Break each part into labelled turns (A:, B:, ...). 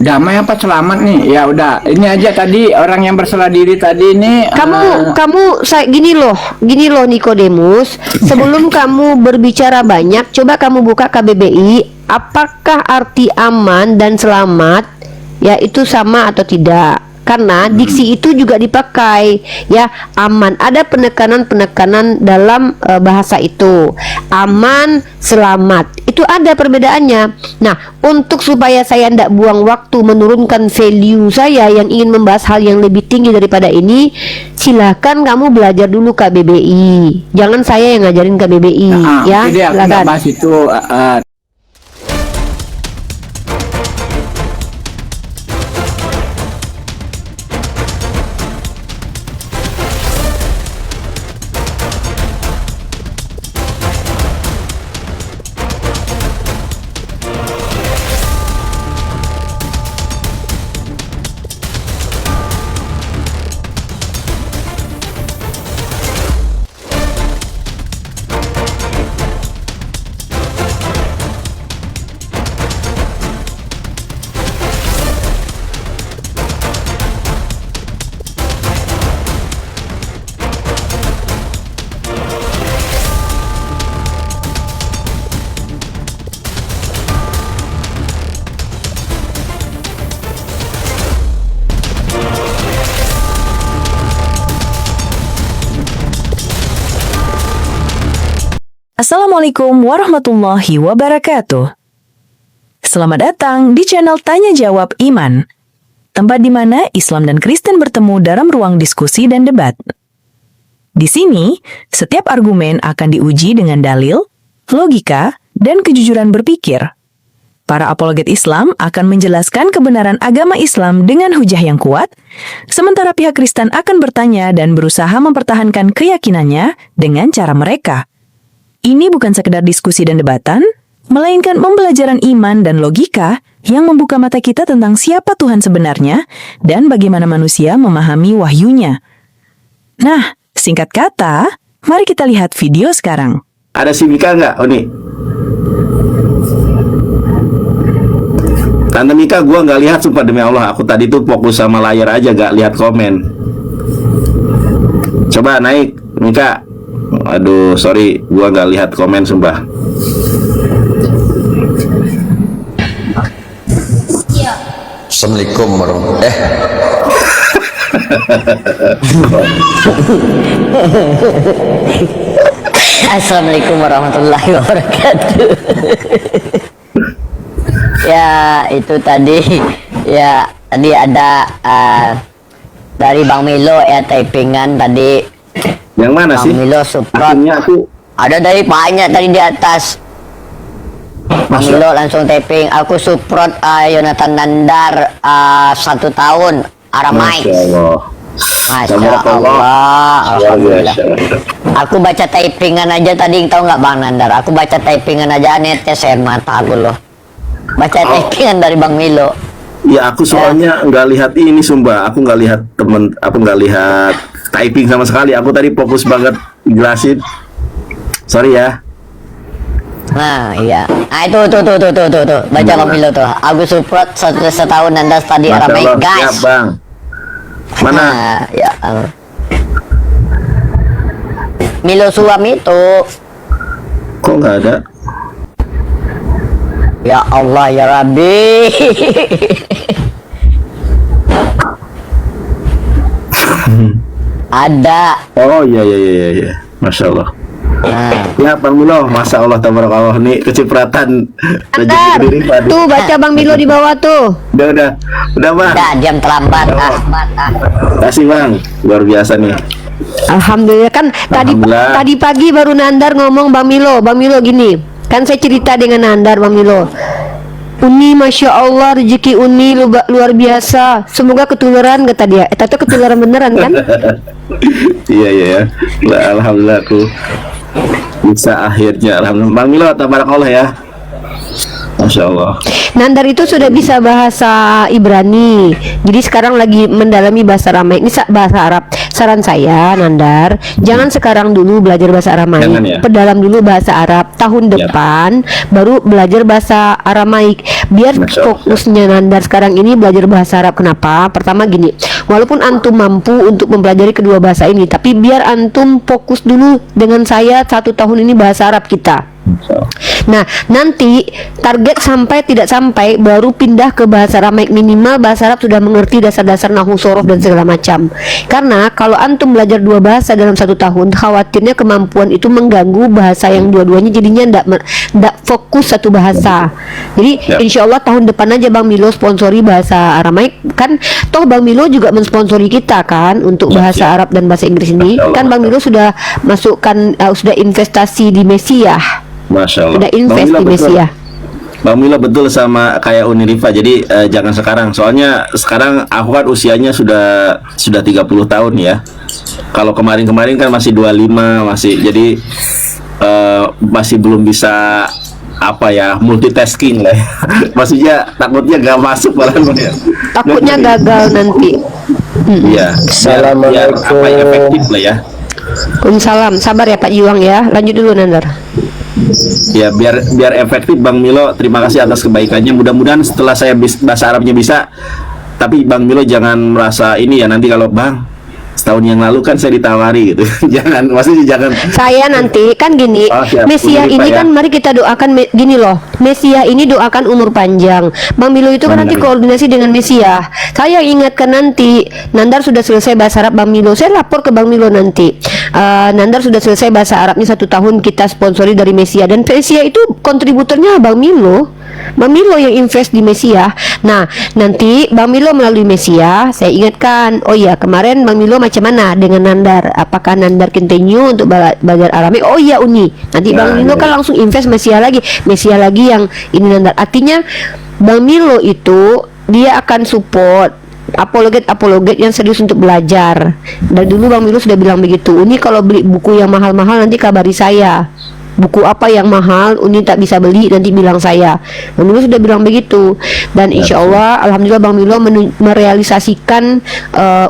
A: damai apa selamat nih? Ya udah, ini aja tadi orang yang bersalah diri tadi ini.
B: Kamu gini loh Nikodemus. Sebelum kamu berbicara banyak, coba kamu buka KBBI. Apakah arti aman dan selamat ya itu sama atau tidak? Karena diksi itu juga dipakai ya, aman, ada penekanan dalam bahasa itu. Aman, selamat, itu ada perbedaannya. Nah, untuk supaya saya tidak buang waktu menurunkan value saya yang ingin membahas hal yang lebih tinggi daripada ini, silakan kamu belajar dulu KBBI. Jangan saya yang ngajarin KBBI ya.
A: Jadi aku nggak bahas itu.
C: Assalamualaikum warahmatullahi wabarakatuh. Selamat datang di channel Tanya Jawab Iman, tempat di mana Islam dan Kristen bertemu dalam ruang diskusi dan debat. Di sini, setiap argumen akan diuji dengan dalil, logika, dan kejujuran berpikir. Para apologet Islam akan menjelaskan kebenaran agama Islam dengan hujah yang kuat, sementara pihak Kristen akan bertanya dan berusaha mempertahankan keyakinannya dengan cara mereka. Ini bukan sekedar diskusi dan debatan, melainkan pembelajaran iman dan logika yang membuka mata kita tentang siapa Tuhan sebenarnya dan bagaimana manusia memahami wahyunya. Nah, singkat kata, mari kita lihat video sekarang.
D: Ada si Mika nggak, Oni? Tante Mika, gua nggak lihat, sumpah demi Allah. Aku tadi tuh fokus sama layar aja, nggak lihat komen. Coba naik, Mika. Aduh, sorry, gua nggak lihat komen, sumpah.
E: Assalamualaikum warahmatullahi
F: Assalamualaikum warahmatullahi wabarakatuh. Ya, itu tadi ya, tadi ada dari Bang Milo ya, typingan tadi.
D: Yang mana
F: Bang
D: sih?
F: Milo support.
D: Aku
F: Ada dari banyak tadi di atas. Bang Milo langsung typing, aku support Yonatan Nandar 1 tahun Aramai.
D: Masya Allah.
F: Masya Allah. Alhamdulillah. Aku baca typingan aja tadi, tahu nggak Bang Nandar? Aku baca typingan aja, netes air mata aku loh. Baca typingan dari Bang Milo.
D: Ya, aku soalnya nggak lihat ini, sumpah. Aku nggak lihat aku nggak lihat typing sama sekali. Aku tadi fokus banget jelasin. Sorry ya.
F: Nah, iya. Nah, itu tuh. Baca Bang Milo tuh. Aku support 1 tahun Nandar tadi
D: Masya
F: Aramai,
D: Allah,
F: guys.
D: siap, Bang. Mana?
F: Nah, ya. Milo Suam itu.
D: Kok nggak ada?
F: Ya Allah ya Rabbi. Ada.
D: Oh iya. Masya Allah.
F: Nah.
D: Ya, Bang Milo, Masya Allah, tabarakallah. Nih kecipratan
B: Nandar, tuh baca Bang Milo di bawah tuh.
D: Udah, Bang.
F: Udah, diam terlambat.
D: Kasih, Bang. Luar biasa nih.
B: Alhamdulillah, kan
D: Alhamdulillah.
B: tadi pagi baru Nandar ngomong Bang Milo gini. Kan saya cerita dengan Nandar, Bang Milo. Uni, Masya Allah, rezeki Uni luar biasa. Semoga ketularan, kata dia. Tapi ketularan beneran kan?
D: Iya. Alhamdulillah, aku bisa akhirnya. Alhamdulillah. Bang Milo, tabarakallah ya. Masya Allah.
B: Nandar itu sudah bisa bahasa Ibrani, jadi sekarang lagi mendalami bahasa Aramaik. Ini bahasa Arab. Saran saya, Nandar, jangan sekarang dulu belajar bahasa Aramaik.
D: Jangan ya.
B: Perdalam dulu bahasa Arab. Tahun depan baru belajar bahasa Aramaik. Biar
D: Masya Allah.
B: fokusnya Nandar sekarang ini belajar bahasa Arab. Kenapa? Pertama gini, walaupun antum mampu untuk mempelajari kedua bahasa ini, tapi biar antum fokus dulu dengan saya 1 tahun ini bahasa Arab kita. Nah, nanti target sampai tidak sampai baru pindah ke bahasa Aramaik. Minimal bahasa Arab sudah mengerti dasar-dasar nahwu sorof dan segala macam. Karena kalau antum belajar 2 bahasa dalam 1 tahun, khawatirnya kemampuan itu mengganggu bahasa yang dua-duanya, jadinya ndak fokus satu bahasa. Jadi
D: Ya.
B: insya Allah tahun depan aja Bang Milo sponsori bahasa Aramaik. Kan toh Bang Milo juga mensponsori kita kan untuk
D: Ya,
B: bahasa
D: ya.
B: Arab dan bahasa Inggris ini.
D: Masya Allah,
B: Kan Bang Milo sudah masukkan sudah investasi di Mesiah.
D: Masya Allah.
B: Udah invest di
D: betul.
B: Mesiah.
D: Bang Milo betul sama kayak Unirifa. Jadi jangan sekarang. Soalnya sekarang aku kan usianya sudah 30 tahun ya. Kalau kemarin-kemarin kan masih 25, masih jadi masih belum bisa apa ya, multitasking lah ya. Maksudnya takutnya gak masuk malah ya.
B: Takutnya gagal nanti.
D: Iya. Biar apa ya, efektif lah ya.
B: Waalaikumsalam. Sabar ya Pak Jiwang ya. Lanjut dulu Nandar.
D: Ya biar efektif Bang Milo, terima kasih atas kebaikannya. Mudah-mudahan setelah saya bahasa Arabnya bisa, tapi Bang Milo jangan merasa ini ya, nanti kalau Bang setahun yang lalu kan saya ditawari gitu. Jangan, maksudnya jangan.
B: Saya nanti kan gini,
D: Oh, siap.
B: Mesiah
D: Ini,
B: ini
D: Pak, ya.
B: kan mari kita doakan gini loh. Mesiah ini doakan umur panjang. Bang Milo itu kan
D: Amin,
B: nanti
D: amin.
B: koordinasi dengan Mesiah. Saya ingatkan nanti Nandar sudah selesai bahasa Arab Bang Milo. Saya lapor ke Bang Milo nanti. Nandar sudah selesai bahasa Arabnya 1 tahun, kita sponsori dari Mesiah, dan Mesiah itu kontributornya Bang Milo. Bang Milo yang invest di Mesiah. Nah, nanti Bang Milo melalui Mesiah, saya ingatkan, oh iya kemarin Bang Milo macam mana dengan Nandar? Apakah Nandar continue untuk belajar Aramaik? Oh iya Uni. Nanti Bang
D: Nah,
B: Milo
D: iya.
B: kan langsung invest Mesiah lagi yang ini Nandar. Artinya Bang Milo itu dia akan support apologet yang serius untuk belajar. Dan dulu Bang Milo sudah bilang begitu. Uni kalau beli buku yang mahal-mahal nanti kabari saya. Buku apa yang mahal Uni tak bisa beli, nanti bilang saya. Bang Milo sudah bilang begitu. Dan insya Allah alhamdulillah Bang Milo merealisasikan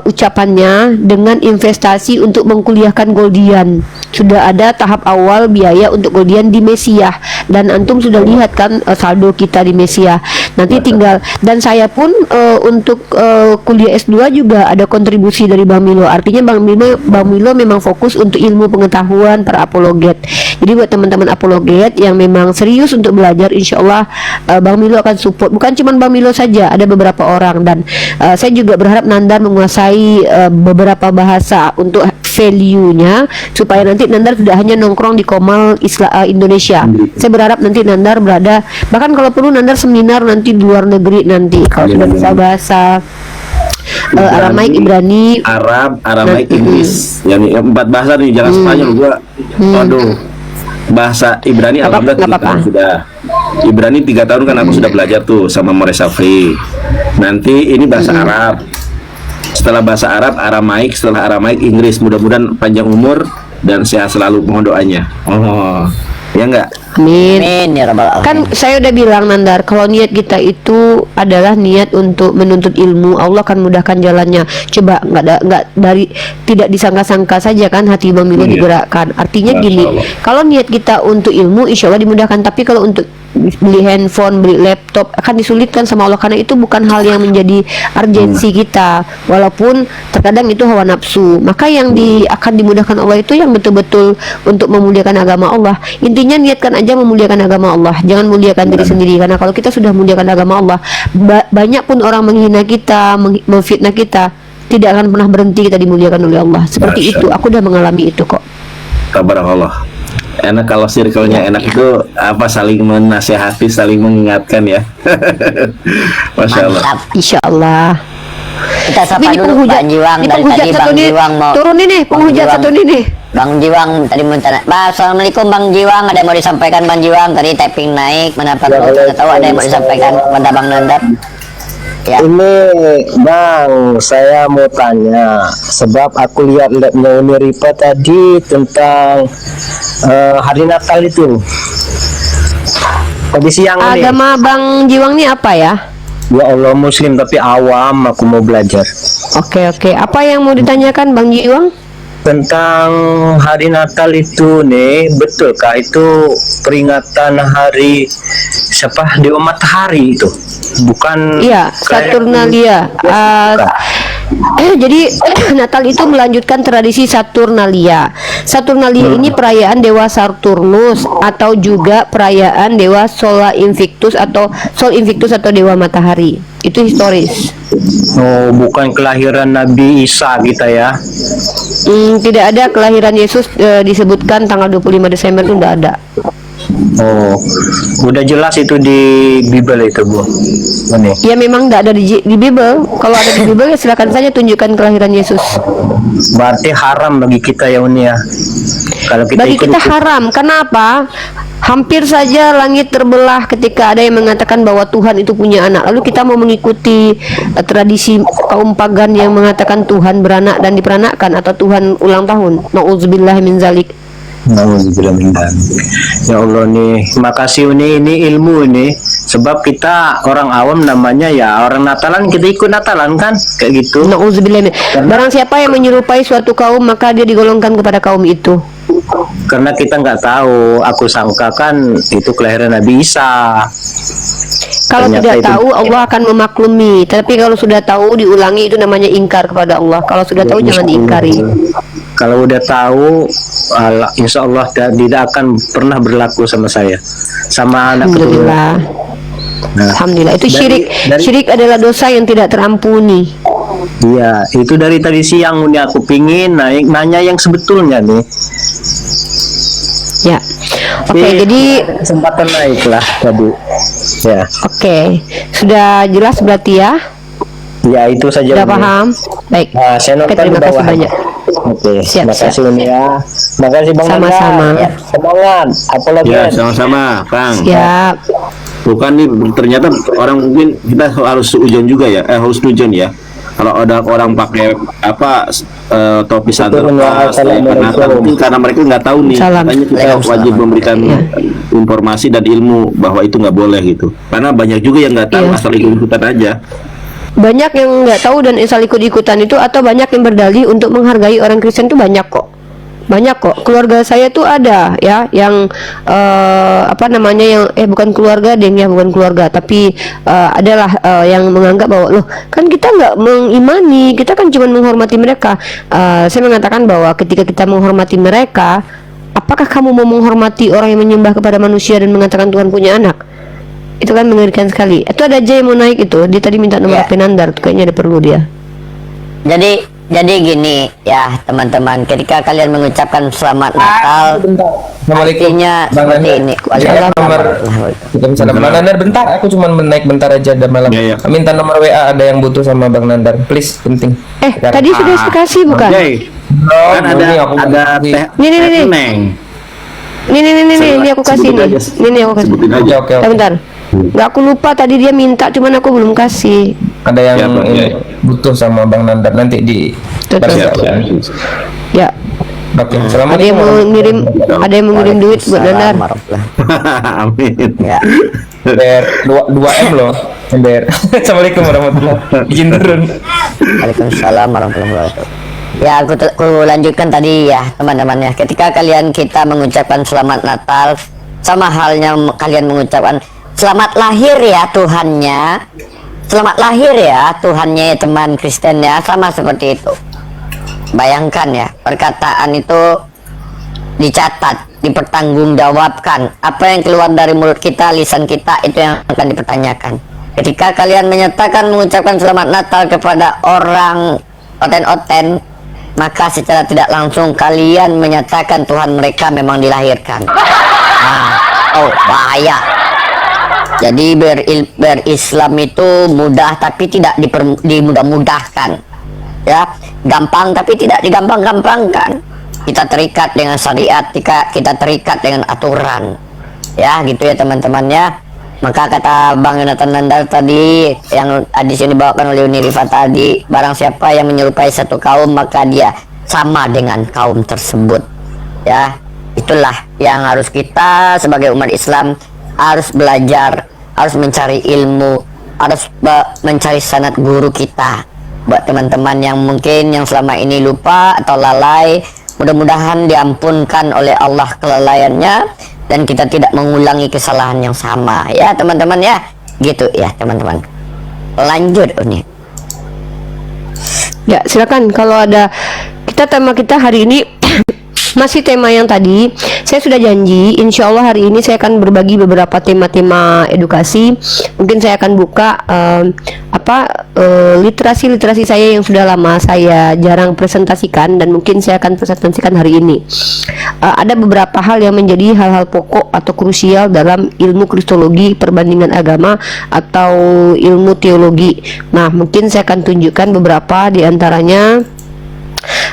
B: ucapannya dengan investasi untuk mengkuliahkan Goldian. Sudah ada tahap awal biaya untuk Goldian di Mesiah, dan antum sudah lihat kan saldo kita di Mesiah. Nanti tinggal, dan saya pun untuk kuliah S2 juga ada kontribusi dari Bang Milo. Artinya Bang Milo memang fokus untuk ilmu pengetahuan para apologet. Jadi buat teman-teman apologet yang memang serius untuk belajar, insya Allah Bang Milo akan support. Bukan cuma Bang Milo saja, ada beberapa orang. Dan saya juga berharap Nandar menguasai beberapa bahasa untuk value-nya, supaya nanti Nandar tidak hanya nongkrong di Komal Indonesia. Saya berharap nanti Nandar berada, bahkan kalau perlu Nandar seminar nanti di luar negeri nanti kalau sudah bisa bahasa Aramaik, Ibrani,
D: Arab, Aramaik, Inggris. Yang 4 bahasa nih, jangan Spanyol gua. Aduh. Bahasa Ibrani alhamdulillah 3 tahun sudah. Ibrani 3 tahun kan aku sudah belajar tuh sama More Safri. Nanti ini bahasa Arab. Setelah bahasa Arab, Aramaik, setelah Aramaik, Inggris. Mudah-mudahan panjang umur dan sehat selalu, mohon doanya. Oh. Ya enggak?
B: amin.
F: Amin ya rabbal alamin.
B: Kan saya udah bilang Nandar, kalau niat kita itu adalah niat untuk menuntut ilmu, Allah akan mudahkan jalannya. Coba nggak dari tidak disangka-sangka saja kan hati Bang Milo
D: Iya.
B: digerakkan. Artinya
D: Masya
B: gini,
D: Allah.
B: kalau niat kita untuk ilmu, insya Allah dimudahkan. Tapi kalau untuk beli handphone, beli laptop akan disulitkan sama Allah, karena itu bukan hal yang menjadi urgensi kita, walaupun terkadang itu hawa nafsu. Maka yang akan dimudahkan Allah itu yang betul-betul untuk memuliakan agama Allah. Intinya niatkan aja memuliakan agama Allah, jangan muliakan diri sendiri. Karena kalau kita sudah muliakan agama Allah, banyak pun orang menghina kita, memfitnah kita, tidak akan pernah berhenti kita dimuliakan oleh Allah. Seperti
D: Masya
B: itu,
D: Allah.
B: aku udah mengalami itu kok.
D: Tabarakallah. Enak kalau circle-nya enak itu apa, saling menasehati, saling mengingatkan ya. Masya Allah.
F: Mantap.
B: Insya Allah.
F: Kita sapa
B: Ini
F: dulu
B: penghujat,
F: Bang Jiwang.
B: ini
F: Dari
B: penghujat
F: tadi
B: satu
F: Bang
B: nih.
F: Jiwang mau
B: Turun ini,
F: Bang
B: penghujat
F: Jiwang.
B: satu nih.
F: Bang Jiwang tadi minta. Assalamualaikum Bang Jiwang, ada yang mau disampaikan Bang Jiwang? Tadi tapping naik, mana Pak tahu ada yang mau disampaikan kepada Bang Nandar? Ya.
E: Ini Bang, saya mau tanya, sebab aku lihat labnya Uniripa tadi tentang hari Natal itu. Tadi siang nih.
B: Agama Bang Jiwang ini apa ya?
E: Ya Allah, Muslim tapi awam, aku mau belajar
B: Oke, oke. Apa yang mau ditanyakan Bang Jiwang?
E: tentang hari Natal itu nih. Betulkah itu peringatan hari siapa, Dewa Matahari itu? Bukan?
B: Iya, Saturnalia. Jadi Natal itu melanjutkan tradisi Saturnalia. Saturnalia ini perayaan Dewa Saturnus atau juga perayaan Dewa Sola Invictus atau Sol Invictus atau Dewa Matahari. Itu historis.
E: Oh, bukan kelahiran Nabi Isa kita ya?
B: Tidak ada kelahiran Yesus disebutkan tanggal 25 Desember itu tidak ada.
E: Oh, udah jelas itu di Bible itu, Bu. Ini.
B: Ya memang tidak ada di Bible. Kalau ada di Bible ya silakan saja tunjukkan kelahiran Yesus.
E: Berarti haram bagi kita ya, Uni ya. Kalau kita
B: Bagi kita
E: ikut-ikut.
B: haram. Kenapa? Hampir saja langit terbelah ketika ada yang mengatakan bahwa Tuhan itu punya anak. Lalu kita mau mengikuti tradisi kaum pagan yang mengatakan Tuhan beranak dan diperanakkan atau Tuhan ulang tahun. Nauzubillah min zalik.
E: Nauzubillah min dzalik. Ya Allah nih, makasih Uni, ini ilmu ini. Sebab kita orang awam namanya ya orang Natalan, kita ikut Natalan kan, kayak gitu.
B: Nauzubillah. Barang siapa yang menyerupai suatu kaum maka dia digolongkan kepada kaum itu.
E: Karena kita nggak tahu, aku sangka kan itu kelahiran Nabi Isa.
B: Kalau
E: Ternyata
B: tidak
E: itu-
B: tahu Allah akan memaklumi. Tapi kalau sudah tahu diulangi itu namanya ingkar kepada Allah. Kalau sudah tahu jangan diingkari.
E: Kalau udah tahu, insya Allah tidak akan pernah berlaku sama saya, sama anak keturunan.
B: Alhamdulillah.
E: Nah,
B: Alhamdulillah. Itu syirik.
E: dari-
B: Syirik adalah dosa yang tidak terampuni.
E: iya, itu dari tadi siang Uni aku pingin nanya yang sebetulnya nih.
B: Ya. Oke,
E: Tapi
B: jadi
E: kesempatan naik lah tadi. Ya,
B: oke. Sudah jelas berarti ya?
E: ya itu saja.
B: Sudah
E: Uni.
B: paham? Baik.
E: Nah, saya
B: Oke,
E: nonton
B: terima
E: di
B: kasih
E: bawah.
B: banyak.
E: Oke,
B: Siap,
E: makasih Uni ya. Makasih Bang
B: Sama-sama.
E: Nanda. Ya, semangat. Apalagi
D: Ya, sama-sama, Kang.
B: Siap.
D: Bukan nih, ternyata orang mungkin kita harus hujan juga ya, harus hujan ya. Kalau ada orang pakai apa topi Santa Claus,
E: Assalamualaikum.
D: mungkin karena mereka nggak tahu nih,
B: Salam.
D: katanya kita wajib memberikan informasi dan ilmu bahwa itu nggak boleh gitu. Karena banyak juga yang nggak tahu,
B: Iya.
D: asal ikut-ikutan aja.
B: Banyak yang nggak tahu dan asal ikut-ikutan itu, atau banyak yang berdalih untuk menghargai orang Kristen itu banyak kok. Banyak kok. Keluarga saya tuh ada ya yang apa namanya yang bukan keluarga deng ya, bukan keluarga, tapi adalah yang menganggap bahwa loh kan kita nggak mengimani, kita kan cuma menghormati mereka. Saya mengatakan bahwa ketika kita menghormati mereka, apakah kamu mau menghormati orang yang menyembah kepada manusia dan mengatakan Tuhan punya anak? Itu kan mengerikan sekali. Itu ada aja yang mau naik itu. Dia tadi minta nomor
F: Ya.
B: HP Nandar tuh, kayaknya ada perlu dia.
F: Jadi gini ya teman-teman, ketika kalian mengucapkan selamat Natal,
G: Assalamualaikum.
F: artinya
G: Bang
F: seperti
G: Nandar.
F: ini.
G: Saya nomor Waalaikumsalam. Bang Nandar bentar, aku cuma menaik bentar aja ada malam.
D: Ya, ya.
G: Minta nomor WA, ada yang butuh sama Bang Nandar. Please, penting.
B: Tadi sudah saya kasih bukan?
D: Oke.
G: Oh,
D: Kan ada
G: ini aku kasih.
D: teh.
B: Nih.
D: Neng.
B: Ini aku kasih
D: Sebutin
B: nih.
D: aja.
B: Ini aku kasih.
D: Sebutin aja.
G: Oke,
B: Bentar,
G: oke.
B: bentar. Nggak, aku lupa tadi dia minta, cuman aku belum kasih.
G: Ada yang
D: Siap, Bang,
G: ini
D: ya.
G: butuh sama Bang Nandar nanti di
B: Tuh, tuh.
G: Siap,
D: Siap,
G: siap.
D: siap.
B: Ya,
G: Oke,
B: ada yang mau ngirim, ada yang mau ngirim duit buat Nandar.
D: Amin.
F: Ya.
G: Ember 2 M loh. Ember. Assalamualaikum warahmatullahi wabarakatuh. Izin turun.
F: Waalaikumsalam warahmatullahi wabarakatuh. Ya, aku lanjutkan tadi ya teman-teman ya. Ketika kita mengucapkan selamat Natal, sama halnya kalian mengucapkan selamat lahir ya Tuhannya. Selamat lahir ya Tuhannya, teman Kristen ya, sama seperti itu. Bayangkan ya, perkataan itu dicatat, dipertanggungjawabkan. Apa yang keluar dari mulut kita, lisan kita, itu yang akan dipertanyakan. Ketika kalian menyatakan mengucapkan selamat Natal kepada orang oten-oten, maka secara tidak langsung kalian menyatakan Tuhan mereka memang dilahirkan. Bahaya. Jadi berislam itu mudah tapi tidak dimudah-mudahkan. Ya, gampang tapi tidak digampang-gampangkan. Kita terikat dengan syariat, kita terikat dengan aturan. Ya, gitu ya teman-temannya. Maka kata Bang Yonatan Nandar tadi yang hadis yang dibawakan oleh Uni Rifat tadi, barang siapa yang menyerupai satu kaum maka dia sama dengan kaum tersebut. Ya, itulah yang harus kita sebagai umat Islam harus belajar, harus mencari ilmu, harus mencari sanad guru kita. Buat teman-teman yang mungkin yang selama ini lupa atau lalai, mudah-mudahan diampunkan oleh Allah kelalaiannya dan kita tidak mengulangi kesalahan yang sama ya teman-teman ya. Gitu ya teman-teman. Lanjut Uni.
B: Ya, silakan kalau ada. Tema kita hari ini masih tema yang tadi. Saya sudah janji, insya Allah hari ini saya akan berbagi beberapa tema-tema edukasi. Mungkin saya akan buka literasi saya yang sudah lama saya jarang presentasikan, dan mungkin saya akan presentasikan hari ini. Ada beberapa hal yang menjadi hal-hal pokok atau krusial dalam ilmu kristologi perbandingan agama atau ilmu teologi. Nah, mungkin saya akan tunjukkan beberapa di antaranya.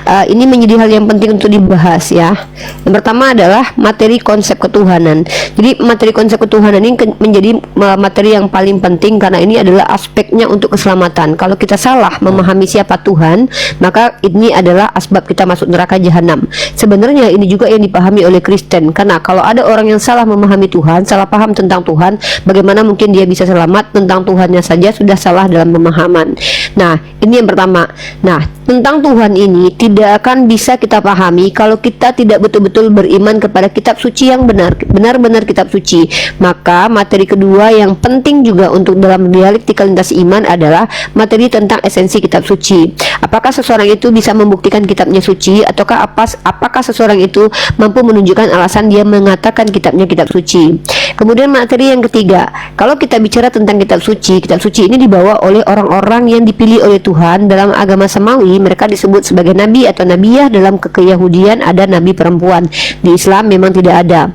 B: Ini menjadi hal yang penting untuk dibahas ya. Yang pertama adalah materi konsep ketuhanan. Jadi materi konsep ketuhanan ini menjadi materi yang paling penting karena ini adalah aspeknya untuk keselamatan. Kalau kita salah memahami siapa Tuhan, maka ini adalah asbab kita masuk neraka jahanam. Sebenarnya ini juga yang dipahami oleh Kristen, karena kalau ada orang yang salah memahami Tuhan, salah paham tentang Tuhan, bagaimana mungkin dia bisa selamat? Tentang Tuhannya saja sudah salah dalam pemahaman. Nah, ini yang pertama. Nah, tentang Tuhan ini tidak akan bisa kita pahami kalau kita tidak betul-betul beriman kepada kitab suci yang benar-benar kitab suci. Maka materi kedua yang penting juga untuk dalam dialektika lintas iman adalah materi tentang esensi kitab suci. Apakah seseorang itu bisa membuktikan kitabnya suci, ataukah apakah seseorang itu mampu menunjukkan alasan dia mengatakan kitabnya kitab suci. Kemudian materi yang ketiga, kalau kita bicara tentang kitab suci ini dibawa oleh orang-orang yang dipilih oleh Tuhan dalam agama samawi. Mereka disebut sebagai nabi atau nabiyah. Dalam keyahudian ada nabi perempuan, di Islam memang tidak ada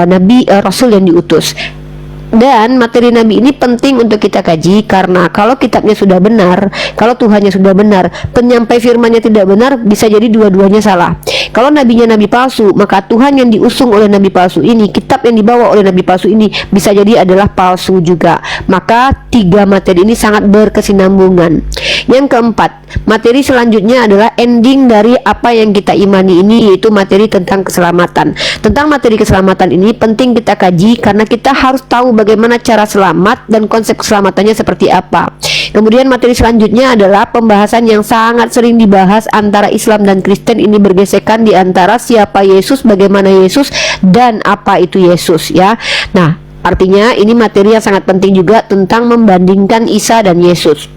B: nabi rasul yang diutus. Dan materi nabi ini penting untuk kita kaji, karena kalau kitabnya sudah benar, kalau Tuhannya sudah benar, penyampai firmannya tidak benar, bisa jadi dua-duanya salah. Kalau nabinya nabi palsu, maka Tuhan yang diusung oleh nabi palsu ini, kitab yang dibawa oleh nabi palsu ini bisa jadi adalah palsu juga. Maka tiga materi ini sangat berkesinambungan. Yang keempat, materi selanjutnya adalah ending dari apa yang kita imani ini, yaitu materi tentang keselamatan. Tentang materi keselamatan ini penting kita kaji, karena kita harus tahu bagaimana cara selamat dan konsep keselamatannya seperti apa. Kemudian materi selanjutnya adalah pembahasan yang sangat sering dibahas antara Islam dan Kristen. Ini bergesekan di antara siapa Yesus, bagaimana Yesus, dan apa itu Yesus ya. Nah, artinya ini materi yang sangat penting juga tentang membandingkan Isa dan Yesus.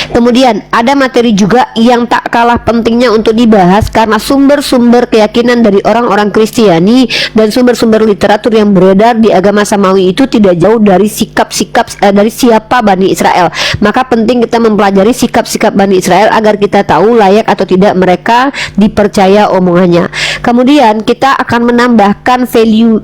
B: Kemudian ada materi juga yang tak kalah pentingnya untuk dibahas, karena sumber-sumber keyakinan dari orang-orang Kristiani dan sumber-sumber literatur yang beredar di agama samawi itu tidak jauh dari sikap-sikap dari siapa Bani Israel. Maka penting kita mempelajari sikap-sikap Bani Israel agar kita tahu layak atau tidak mereka dipercaya omongannya. Kemudian kita akan menambahkan value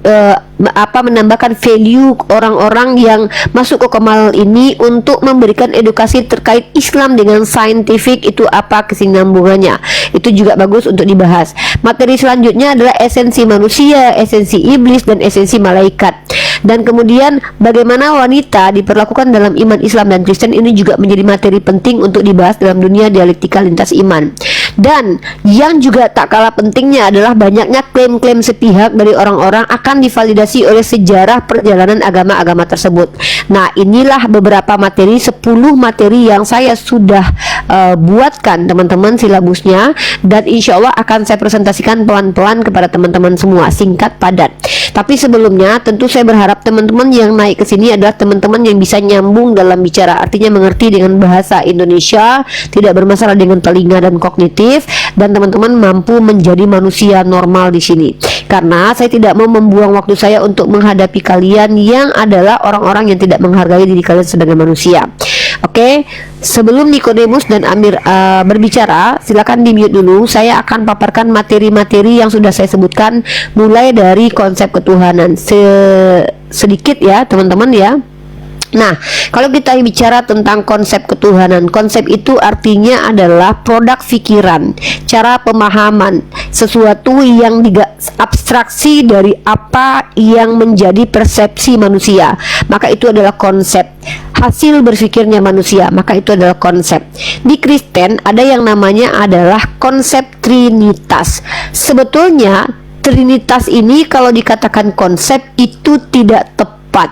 B: orang-orang yang masuk ke Komal ini untuk memberikan edukasi terkait Islam dengan saintifik, itu apa kesinambungannya. Itu juga bagus untuk dibahas. Materi selanjutnya adalah esensi manusia, esensi iblis, dan esensi malaikat. Dan kemudian bagaimana wanita diperlakukan dalam iman Islam dan Kristen, ini juga menjadi materi penting untuk dibahas dalam dunia dialektika lintas iman. Dan yang juga tak kalah pentingnya adalah banyaknya klaim-klaim sepihak dari orang-orang akan divalidasi oleh sejarah perjalanan agama-agama tersebut. Nah, inilah beberapa materi, 10 materi yang saya sudah buatkan teman-teman silabusnya, dan insya Allah akan saya presentasikan pelan-pelan kepada teman-teman semua, singkat padat. Tapi sebelumnya tentu saya berharap teman-teman yang naik ke sini adalah teman-teman yang bisa nyambung dalam bicara, artinya mengerti dengan bahasa Indonesia, tidak bermasalah dengan telinga dan kognitif, dan teman-teman mampu menjadi manusia normal di sini. Karena saya tidak mau membuang waktu saya untuk menghadapi kalian yang adalah orang-orang yang tidak menghargai diri kalian sebagai manusia. Oke, sebelum Nikodemus dan Amir berbicara, silakan di-mute dulu. Saya akan paparkan materi-materi yang sudah saya sebutkan, mulai dari konsep ketuhanan sedikit ya teman-teman ya. Nah, kalau kita bicara tentang konsep ketuhanan, konsep itu artinya adalah produk pikiran, cara pemahaman, sesuatu yang abstraksi dari apa yang menjadi persepsi manusia. Maka itu adalah konsep. Hasil berpikirnya manusia, maka itu adalah konsep. Di Kristen ada yang namanya adalah konsep Trinitas. Sebetulnya Trinitas ini kalau dikatakan konsep itu tidak tepat,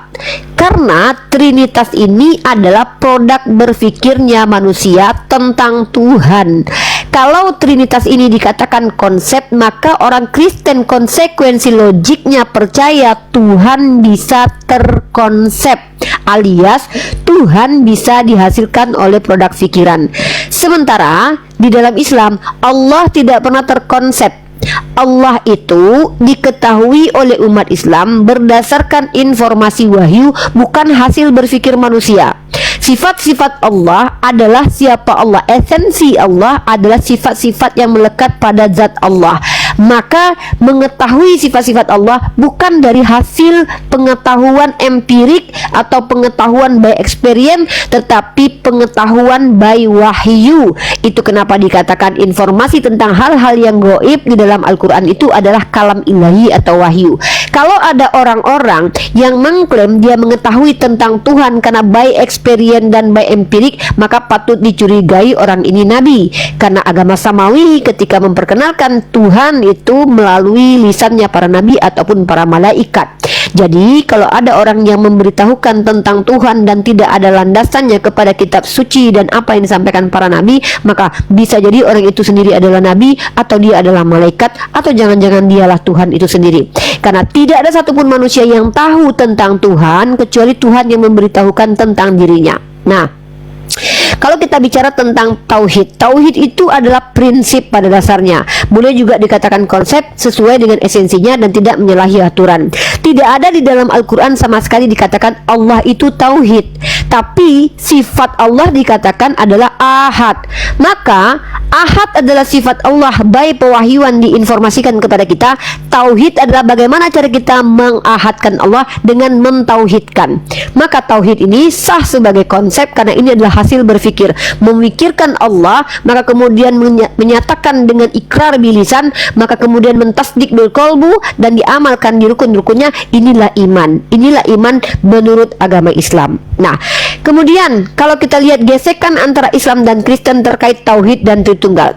B: karena Trinitas ini adalah produk berpikirnya manusia tentang Tuhan. Kalau Trinitas ini dikatakan konsep, maka orang Kristen konsekuensi logiknya percaya Tuhan bisa terkonsep, alias Tuhan bisa dihasilkan oleh produk pikiran. Sementara di dalam Islam Allah tidak pernah terkonsep. Allah itu diketahui oleh umat Islam berdasarkan informasi wahyu, bukan hasil berpikir manusia. Sifat-sifat Allah adalah siapa Allah, esensi Allah adalah sifat-sifat yang melekat pada zat Allah. Maka mengetahui sifat-sifat Allah bukan dari hasil pengetahuan empirik atau pengetahuan by experience, tetapi pengetahuan by wahyu. Itu kenapa dikatakan informasi tentang hal-hal yang gaib di dalam Al-Quran itu adalah kalam ilahi atau wahyu. Kalau ada orang-orang yang mengklaim dia mengetahui tentang Tuhan karena by experience dan by empirik, maka patut dicurigai orang ini nabi, karena agama samawi ketika memperkenalkan Tuhan itu melalui lisannya para nabi ataupun para malaikat. Jadi kalau ada orang yang memberitahukan tentang Tuhan dan tidak ada landasannya kepada kitab suci dan apa yang disampaikan para nabi, maka bisa jadi orang itu sendiri adalah nabi, atau dia adalah malaikat, atau jangan-jangan dialah Tuhan itu sendiri. Karena tidak ada satupun manusia yang tahu tentang Tuhan kecuali Tuhan yang memberitahukan tentang dirinya. Nah, kalau kita bicara tentang tauhid, tauhid itu adalah prinsip pada dasarnya. Boleh juga dikatakan konsep sesuai dengan esensinya dan tidak menyalahi aturan. Tidak ada di dalam Al-Quran sama sekali dikatakan Allah itu tauhid, tapi sifat Allah dikatakan adalah ahad. Maka ahad adalah sifat Allah by pewahyuan diinformasikan kepada kita. Tauhid adalah bagaimana cara kita mengahadkan Allah dengan mentauhidkan. Maka tauhid ini sah sebagai konsep karena ini adalah hasil berpikir, memikirkan Allah, maka kemudian menyatakan dengan ikrar bilisan, maka kemudian mentasdik bil qalbu dan diamalkan di rukun-rukunnya. Inilah iman. Inilah iman menurut agama Islam. Nah, kemudian kalau kita lihat gesekan antara Islam dan Kristen terkait tauhid dan Tritunggal.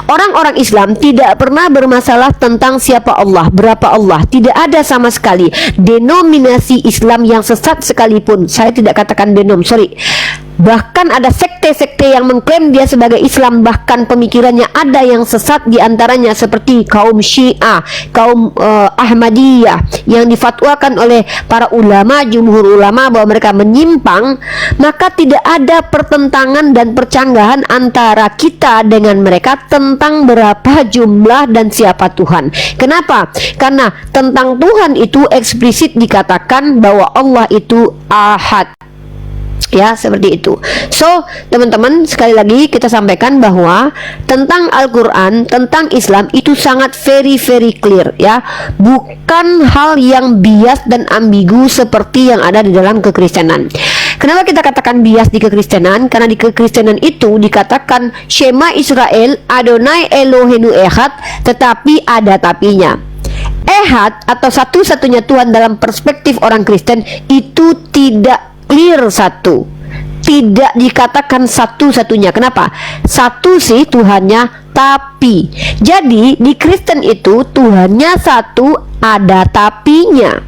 B: Orang-orang Islam tidak pernah bermasalah tentang siapa Allah, berapa Allah. Tidak ada sama sekali denominasi Islam yang sesat sekalipun. Saya tidak katakan bahkan ada sekte-sekte yang mengklaim dia sebagai Islam, bahkan pemikirannya ada yang sesat, diantaranya seperti kaum Syiah, kaum Ahmadiyah yang difatwakan oleh para ulama, jumhur ulama bahwa mereka menyimpang. Maka tidak ada pertentangan dan percanggahan antara kita dengan mereka tentang berapa jumlah dan siapa Tuhan. Kenapa? Karena tentang Tuhan itu eksplisit dikatakan bahwa Allah itu ahad. Ya, seperti itu. So, teman-teman, sekali lagi kita sampaikan bahwa tentang Al-Quran, tentang Islam itu sangat very clear, ya. Bukan hal yang bias dan ambigu seperti yang ada di dalam kekristenan. Kenapa kita katakan bias di kekristenan? Karena di kekristenan itu dikatakan Shema Israel, Adonai Eloheinu Echad, tetapi ada tapinya. Ehad atau satu-satunya Tuhan dalam perspektif orang Kristen itu tidak clear satu, tidak dikatakan satu-satunya. Kenapa? Satu sih Tuhannya, tapi jadi di Kristen itu Tuhannya satu, ada tapinya,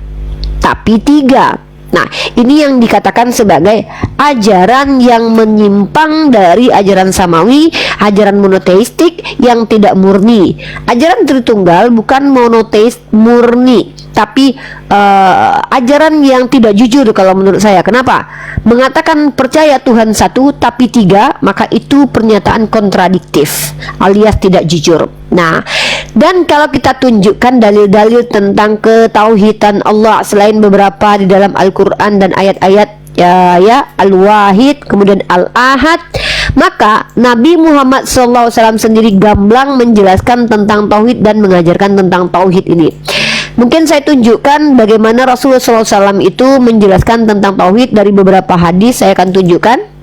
B: tapi tiga. Nah, ini yang dikatakan sebagai ajaran yang menyimpang dari ajaran samawi, ajaran monoteistik yang tidak murni. Ajaran Tritunggal bukan monoteis murni, tapi ajaran yang tidak jujur kalau menurut saya. Kenapa? Mengatakan percaya Tuhan satu tapi tiga, maka itu pernyataan kontradiktif alias tidak jujur. Nah, dan kalau kita tunjukkan dalil-dalil tentang ketauhidan Allah selain beberapa di dalam Al-Quran dan ayat-ayat ya Al-Wahid, kemudian Al-Ahad, maka Nabi Muhammad SAW sendiri gamblang menjelaskan tentang tauhid dan mengajarkan tentang tauhid ini. Mungkin saya tunjukkan bagaimana Rasulullah SAW itu menjelaskan tentang tauhid dari beberapa hadis. Saya akan tunjukkan.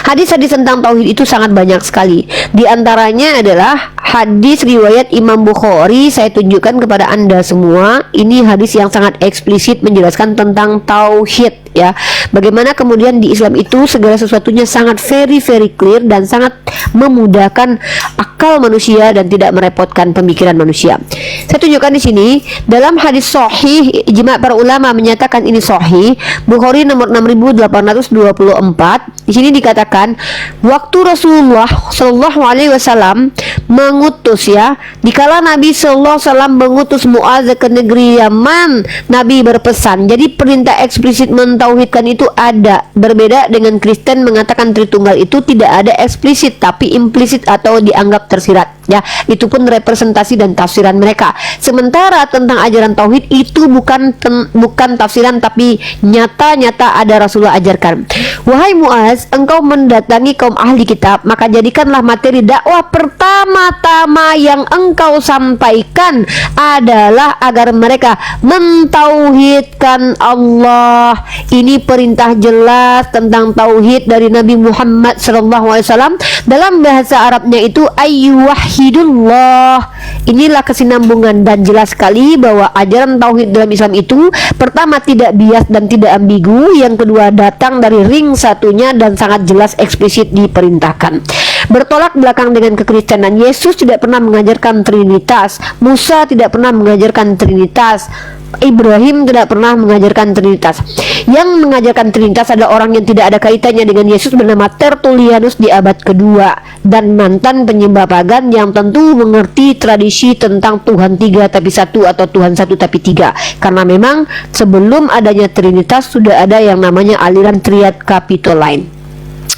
B: Hadis-hadis tentang tauhid itu sangat banyak sekali. Di antaranya adalah hadis riwayat Imam Bukhari. Saya tunjukkan kepada Anda semua. Ini hadis yang sangat eksplisit menjelaskan tentang tauhid, ya. Bagaimana kemudian di Islam itu segala sesuatunya sangat very clear dan sangat memudahkan akal manusia dan tidak merepotkan pemikiran manusia. Saya tunjukkan di sini dalam hadis sahih, ijma' para ulama menyatakan ini sahih. Bukhari nomor 6824. Di sini dikatakan waktu Rasulullah Shallallahu Alaihi Wasallam mengutus, ya, dikala Nabi Shallallahu Alaihi Wasallam mengutus Mu'adz ke negeri Yaman, Nabi berpesan. Jadi perintah eksplisit mentauhidkan itu ada. Berbeda dengan Kristen mengatakan Tritunggal itu tidak ada eksplisit tapi implisit atau dianggap tersirat, ya. Itu pun representasi dan tafsiran mereka. Sementara tentang ajaran tauhid itu bukan tafsiran tapi nyata-nyata ada Rasulullah ajarkan. Wahai Mu'adz, engkau mendatangi kaum ahli kitab, maka jadikanlah materi dakwah pertama-tama yang engkau sampaikan adalah agar mereka mentauhidkan Allah. Ini perintah jelas tentang tauhid dari Nabi Muhammad SAW. Dalam bahasa Arabnya itu ayyuwahhidullah. Inilah kesinambungan dan jelas sekali bahwa ajaran tauhid dalam Islam itu pertama tidak bias dan tidak ambigu, yang kedua datang dari ring satunya dan sangat jelas eksplisit diperintahkan. Bertolak belakang dengan kekristenan, Yesus tidak pernah mengajarkan Trinitas, Musa tidak pernah mengajarkan Trinitas, Ibrahim tidak pernah mengajarkan Trinitas. Yang mengajarkan Trinitas adalah orang yang tidak ada kaitannya dengan Yesus bernama Tertullianus di abad kedua dan mantan penyembah pagan yang tentu mengerti tradisi tentang Tuhan tiga tapi satu atau Tuhan satu tapi tiga, karena memang sebelum adanya Trinitas sudah ada yang namanya aliran Triad Capitoline.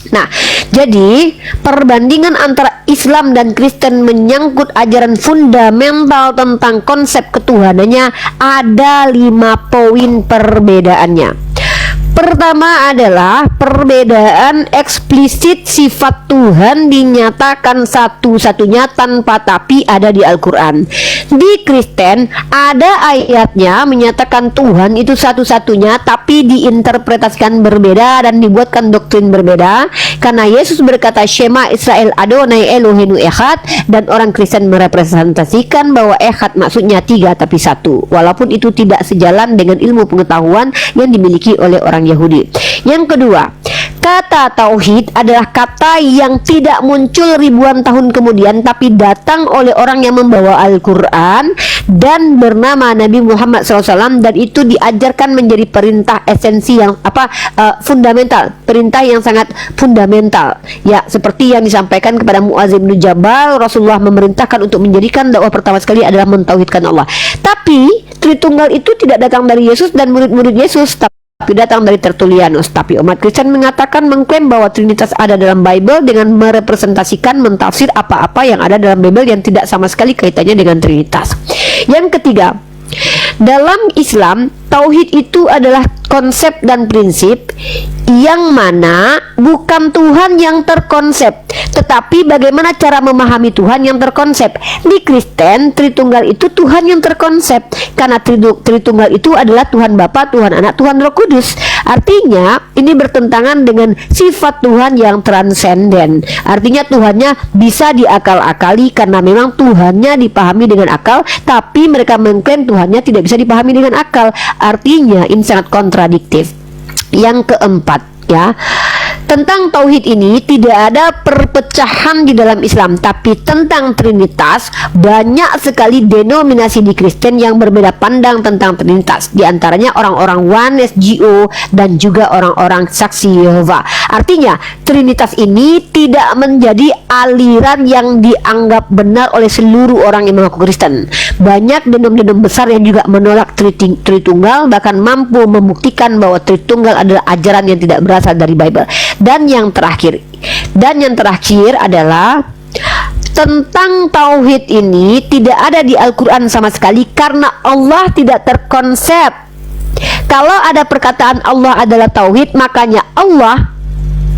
B: Nah, jadi perbandingan antara Islam dan Kristen menyangkut ajaran fundamental tentang konsep ketuhanannya ada 5 poin perbedaannya. Pertama adalah perbedaan eksplisit sifat Tuhan dinyatakan satu-satunya tanpa tapi ada di Al-Quran. Di Kristen ada ayatnya menyatakan Tuhan itu satu-satunya tapi diinterpretasikan berbeda dan dibuatkan doktrin berbeda. Karena Yesus berkata Shema Israel Adonai Eloheinu Echad, dan orang Kristen merepresentasikan bahwa Echad maksudnya 3 tapi 1, walaupun itu tidak sejalan dengan ilmu pengetahuan yang dimiliki oleh orang Yahudi. Yang kedua, kata tauhid adalah kata yang tidak muncul ribuan tahun kemudian tapi datang oleh orang yang membawa Al-Quran dan bernama Nabi Muhammad SAW, dan itu diajarkan menjadi perintah esensi yang fundamental, perintah yang sangat fundamental, ya, seperti yang disampaikan kepada Mu'adz bin Jabal. Rasulullah memerintahkan untuk menjadikan dakwah pertama sekali adalah mentauhidkan Allah. Tapi Tritunggal itu tidak datang dari Yesus dan murid-murid Yesus, tapi datang dari Tertullianus. Tapi umat Kristen mengklaim bahwa Trinitas ada dalam Bible dengan merepresentasikan, mentafsir apa-apa yang ada dalam Bible yang tidak sama sekali kaitannya dengan Trinitas. Yang ketiga, dalam Islam tauhid itu adalah konsep dan prinsip yang mana bukan Tuhan yang terkonsep, tetapi bagaimana cara memahami Tuhan yang terkonsep. Di Kristen Tritunggal itu Tuhan yang terkonsep, karena Tritunggal itu adalah Tuhan Bapa, Tuhan Anak, Tuhan Roh Kudus. Artinya ini bertentangan dengan sifat Tuhan yang transenden. Artinya Tuhannya bisa diakal-akali karena memang Tuhannya dipahami dengan akal, tapi mereka mengklaim Tuhannya tidak bisa dipahami dengan akal. Artinya ini sangat kontradiktif. Yang keempat, ya, tentang tauhid ini tidak ada perpecahan di dalam Islam, tapi tentang Trinitas banyak sekali denominasi di Kristen yang berbeda pandang tentang Trinitas. Di antaranya orang-orang Oneness, GO, dan juga orang-orang Saksi Yehova. Artinya Trinitas ini tidak menjadi aliran yang dianggap benar oleh seluruh orang yang mengaku Kristen. Banyak denom-denom besar yang juga menolak Tritunggal, bahkan mampu membuktikan bahwa Tritunggal adalah ajaran yang tidak berasal dari Bible. Dan yang terakhir adalah tentang tauhid ini tidak ada di Al-Quran sama sekali karena Allah tidak terkonsep. Kalau ada perkataan Allah adalah tauhid, makanya Allah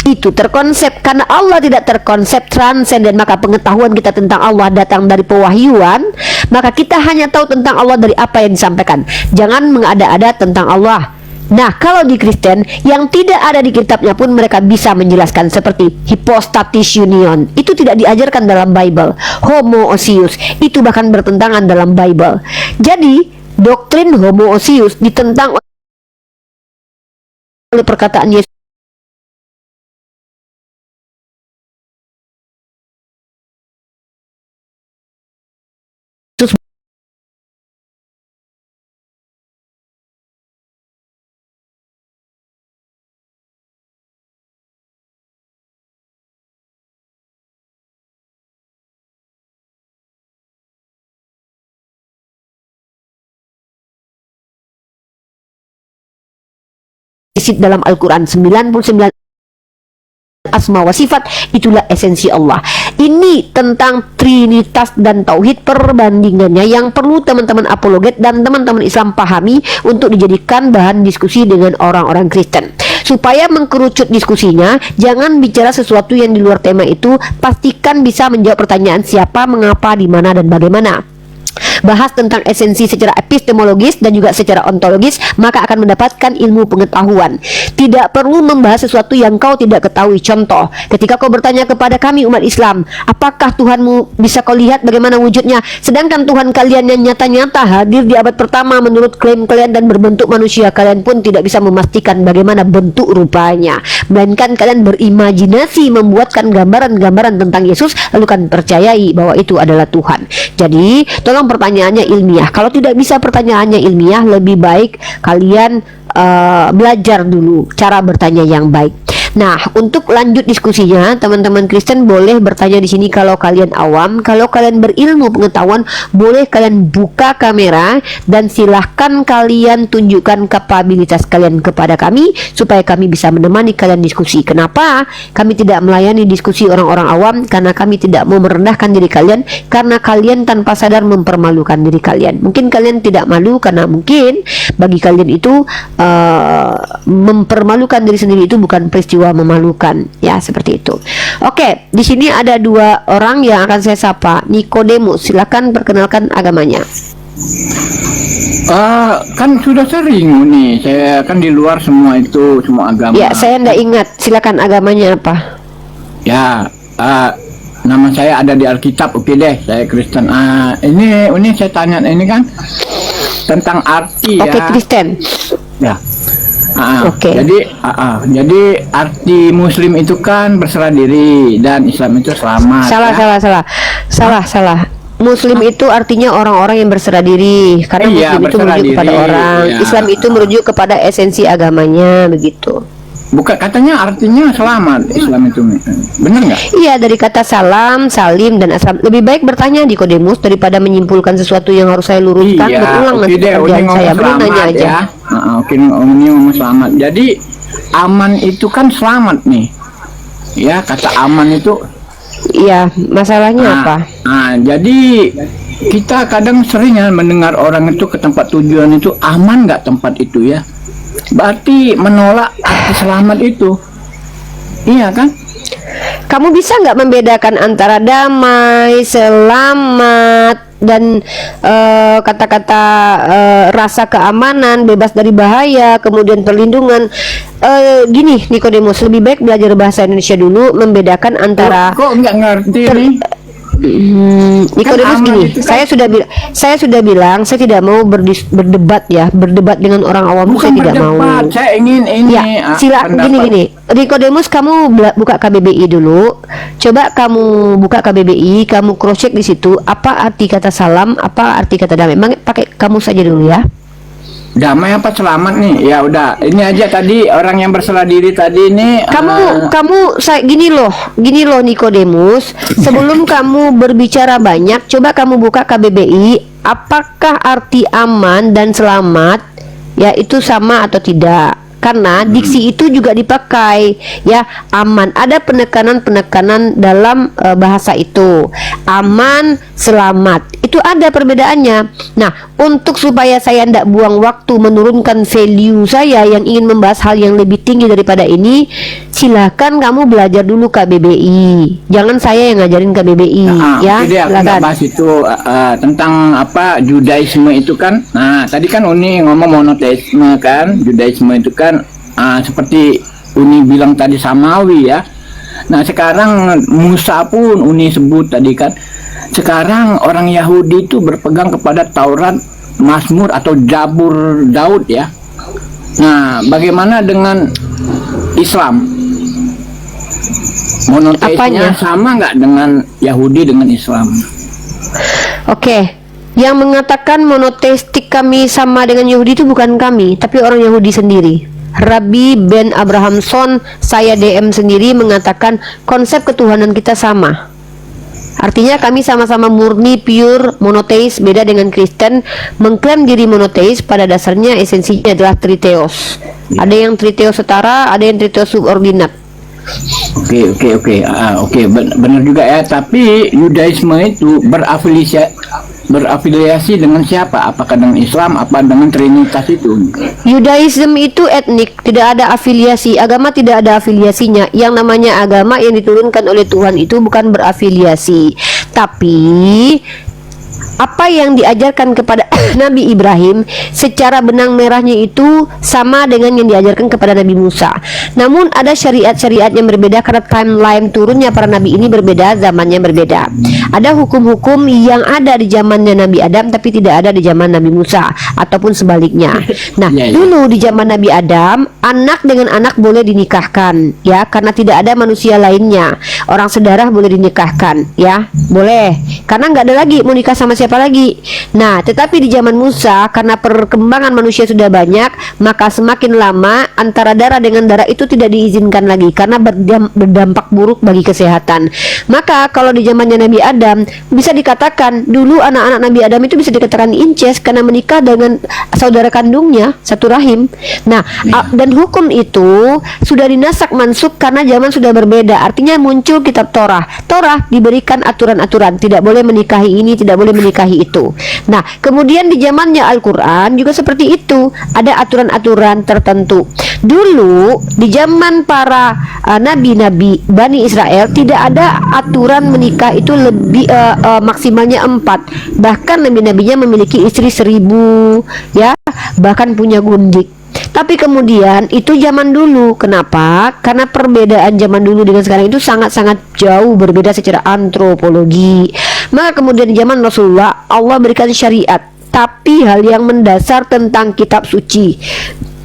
B: itu terkonsep. Karena Allah tidak terkonsep, transenden, maka pengetahuan kita tentang Allah datang dari pewahyuan, maka kita hanya tahu tentang Allah dari apa yang disampaikan. Jangan mengada-ada tentang Allah. Nah, kalau di Kristen yang tidak ada di kitabnya pun mereka bisa menjelaskan, seperti hypostatis union. Itu tidak diajarkan dalam Bible. Homoousios itu bahkan bertentangan dalam Bible. Jadi, doktrin homoousios ditentang oleh perkataan Yesus. Dalam Al-Quran 99 asma wa sifat, itulah esensi Allah. Ini tentang trinitas dan tauhid, perbandingannya yang perlu teman-teman apologet dan teman-teman Islam pahami untuk dijadikan bahan diskusi dengan orang-orang Kristen. Supaya mengkerucut diskusinya, jangan bicara sesuatu yang di luar tema itu. Pastikan bisa menjawab pertanyaan siapa, mengapa, di mana, dan bagaimana. Bahas tentang esensi secara epistemologis dan juga secara ontologis, maka akan mendapatkan ilmu pengetahuan. Tidak perlu membahas sesuatu yang kau tidak ketahui. Contoh, ketika kau bertanya kepada kami umat Islam, apakah Tuhanmu bisa kau lihat bagaimana wujudnya? Sedangkan Tuhan kalian yang nyata-nyata hadir di abad pertama menurut klaim kalian dan berbentuk manusia, kalian pun tidak bisa memastikan bagaimana bentuk rupanya. Melainkan kalian berimajinasi, membuatkan gambaran-gambaran tentang Yesus, lalu kan percayai bahwa itu adalah Tuhan. Jadi, tolong pertanyaannya ilmiah. Kalau tidak bisa pertanyaannya ilmiah, lebih baik kalian belajar dulu cara bertanya yang baik. Nah, untuk lanjut diskusinya, teman-teman Kristen boleh bertanya di sini kalau kalian awam. Kalau kalian berilmu pengetahuan, boleh kalian buka kamera dan silahkan kalian tunjukkan kapabilitas kalian kepada kami supaya kami bisa menemani kalian diskusi. Kenapa kami tidak melayani diskusi orang-orang awam? Karena kami tidak mau merendahkan diri kalian, karena kalian tanpa sadar mempermalukan diri kalian. Mungkin kalian tidak malu karena mungkin bagi kalian itu mempermalukan diri sendiri itu bukan peristiwa memalukan, ya, seperti itu. Oke, di sini ada dua orang yang akan saya sapa. Nikodemus, silakan perkenalkan agamanya.
A: Kan sudah sering nih, saya kan di luar semua itu, semua agama.
B: Ya, saya tidak ingat. Silakan agamanya apa?
A: Ya, nama saya ada di Alkitab, oke deh, saya Kristen. Ini saya tanya ini kan tentang arti ya.
B: Oke, Kristen.
A: Ya.
B: Oke.
A: Jadi arti Muslim itu kan berserah diri dan Islam itu selamat.
B: Salah. Muslim itu artinya orang-orang yang berserah diri, karena Muslim itu merujuk kepada orang.
A: Ya.
B: Islam itu merujuk kepada esensi agamanya, begitu.
A: Bukan, katanya artinya selamat Islam itu, benar nggak?
B: Iya, dari kata salam, salim, dan aslam. Lebih baik bertanya Nikodemus daripada menyimpulkan sesuatu yang harus saya luruskan. Berulang nanti pekerjaan saya. Belum nanya aja.
A: Ya. Oke, ini ngomong selamat. Jadi aman itu kan selamat nih. Ya, kata aman itu.
B: Iya, masalahnya apa?
A: Jadi kita kadang sering ya mendengar orang itu ke tempat tujuan itu aman nggak tempat itu ya. Berarti menolak arti selamat itu. Iya kan?
B: Kamu bisa nggak membedakan antara damai, selamat, dan kata-kata rasa keamanan, bebas dari bahaya, kemudian perlindungan? Gini, Nikodemus, lebih baik belajar bahasa Indonesia dulu, membedakan antara.
A: Kok nggak ngerti nih?
B: Nikodemus,
A: Kan
B: gini,
A: kan?
B: saya sudah bilang saya tidak mau berdebat ya, berdebat dengan orang awam.
A: Bukan
B: saya tidak mau.
A: berdebat, saya ingin ini.
B: Ya, gini. Nikodemus, kamu buka KBBI dulu. Coba kamu buka KBBI, kamu cross check di situ apa arti kata salam, apa arti kata damai. Pakai kamu saja dulu ya.
A: Damai apa selamat nih? Ya udah, ini aja tadi orang yang berserah diri tadi ini.
B: Gini loh Nikodemus, sebelum kamu berbicara banyak, coba kamu buka KBBI. Apakah arti aman dan selamat ya itu sama atau tidak? karena diksi itu juga dipakai ya, aman. Ada penekanan-penekanan dalam bahasa itu. Aman, selamat. Itu ada perbedaannya. Nah, untuk supaya saya tidak buang waktu menurunkan value saya yang ingin membahas hal yang lebih tinggi daripada ini, silakan kamu belajar dulu KBBI. Jangan saya yang ngajarin KBBI ya.
A: Jadi aku nggak bahas itu tentang apa Judaisme itu kan. Nah, tadi kan Uni ngomong monoteisme kan. Judaisme itu kan seperti Uni bilang tadi samawi ya. Nah, sekarang Musa pun Uni sebut tadi kan. Sekarang orang Yahudi itu berpegang kepada Taurat, Mazmur atau Zabur Daud ya. Nah, bagaimana dengan Islam? Monoteisnya sama nggak dengan Yahudi dengan Islam?
B: Oke. Yang mengatakan monoteistik kami sama dengan Yahudi itu bukan kami, tapi orang Yahudi sendiri. Rabbi Ben Abrahamson, saya DM sendiri mengatakan konsep ketuhanan kita sama. Artinya kami sama-sama murni pure monoteis, beda dengan Kristen mengklaim diri monoteis, pada dasarnya esensinya adalah triteos. Ada yang triteos setara, ada yang triteos subordinat.
A: Oke, benar juga ya. Tapi Yudaisme itu berafiliasi dengan siapa? Apakah dengan Islam? Apa dengan Trinitas itu?
B: Yudaism itu etnik, tidak ada afiliasi. Agama tidak ada afiliasinya. Yang namanya agama yang diturunkan oleh Tuhan itu bukan berafiliasi. Tapi apa yang diajarkan kepada Nabi Ibrahim secara benang merahnya itu sama dengan yang diajarkan kepada Nabi Musa. Namun ada syariat-syariat yang berbeda karena timeline turunnya para nabi ini berbeda, zamannya berbeda. Ada hukum-hukum yang ada di zamannya Nabi Adam tapi tidak ada di zaman Nabi Musa, ataupun sebaliknya. Nah, dulu di zaman Nabi Adam, anak dengan anak boleh dinikahkan ya, karena tidak ada manusia lainnya. Orang sedarah boleh dinikahkan ya, boleh. Karena nggak ada lagi mau nikah sama siapa lagi. Nah, tetapi di zaman Musa karena perkembangan manusia sudah banyak, maka semakin lama antara darah dengan darah itu tidak diizinkan lagi karena berdampak buruk bagi kesehatan. Maka kalau di zamannya Nabi Adam bisa dikatakan dulu anak-anak Nabi Adam itu bisa dikatakan incest karena menikah dengan saudara kandungnya satu rahim. Nah, dan hukum itu sudah dinasak mansuk karena zaman sudah berbeda. Artinya muncul kitab Torah. Torah diberikan aturan-aturan, tidak boleh menikahi ini, tidak boleh menikahi itu. Nah, kemudian di zamannya Al-Quran juga seperti itu, ada aturan-aturan tertentu. Dulu di zaman para nabi-nabi Bani Israel tidak ada aturan menikah itu lebih maksimalnya 4. Bahkan nabi-nabinya memiliki istri 1000 ya, bahkan punya gundik. Tapi kemudian itu zaman dulu. Kenapa? Karena perbedaan zaman dulu dengan sekarang itu sangat-sangat jauh berbeda secara antropologi. Maka kemudian di zaman Rasulullah Allah berikan syariat, tapi hal yang mendasar tentang kitab suci,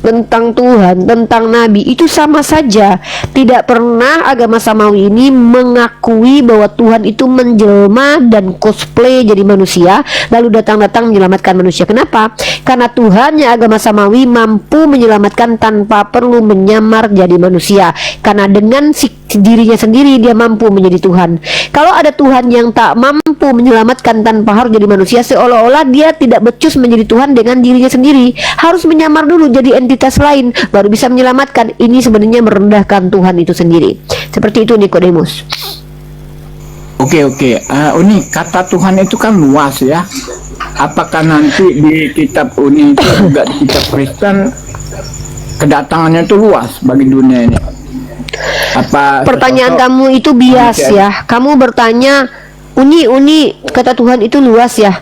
B: tentang Tuhan, tentang Nabi itu sama saja. Tidak pernah agama samawi ini mengakui bahwa Tuhan itu menjelma dan cosplay jadi manusia lalu datang-datang menyelamatkan manusia. Kenapa? Karena Tuhannya agama samawi mampu menyelamatkan tanpa perlu menyamar jadi manusia. Karena dengan dirinya sendiri dia mampu menjadi Tuhan. Kalau ada Tuhan yang tak mampu menyelamatkan tanpa harus jadi manusia, seolah-olah dia tidak becus menjadi Tuhan dengan dirinya sendiri, harus menyamar dulu jadi entitas lain baru bisa menyelamatkan. Ini sebenarnya merendahkan Tuhan itu sendiri. Seperti itu Nikodemus.
A: Oke. Uni, kata Tuhan itu kan luas ya. Apakah nanti di kitab Uni itu juga di kitab Kristen kedatangannya itu luas bagi dunia ini? Apa
B: pertanyaan kamu itu bias ya. Kamu bertanya Uni kata Tuhan itu luas ya.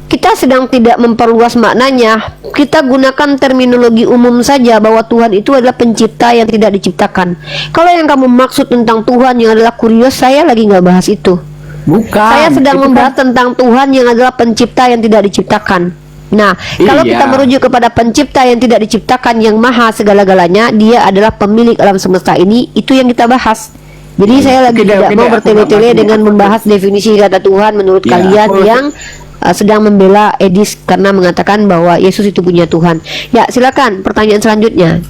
B: Kita sedang tidak memperluas maknanya. Kita gunakan terminologi umum saja bahwa Tuhan itu adalah pencipta yang tidak diciptakan. Kalau yang kamu maksud tentang Tuhan yang adalah kurios, saya lagi nggak bahas itu.
A: Bukan.
B: Saya sedang membahas tentang Tuhan yang adalah pencipta yang tidak diciptakan. Nah, kalau kita merujuk kepada pencipta yang tidak diciptakan, yang maha segala-galanya, dia adalah pemilik alam semesta ini, itu yang kita bahas. Jadi saya lagi tidak mau bertele-tele dengan membahas definisi kata Tuhan menurut kalian yang sedang membela Edis karena mengatakan bahwa Yesus itu punya Tuhan. Ya, silakan pertanyaan selanjutnya.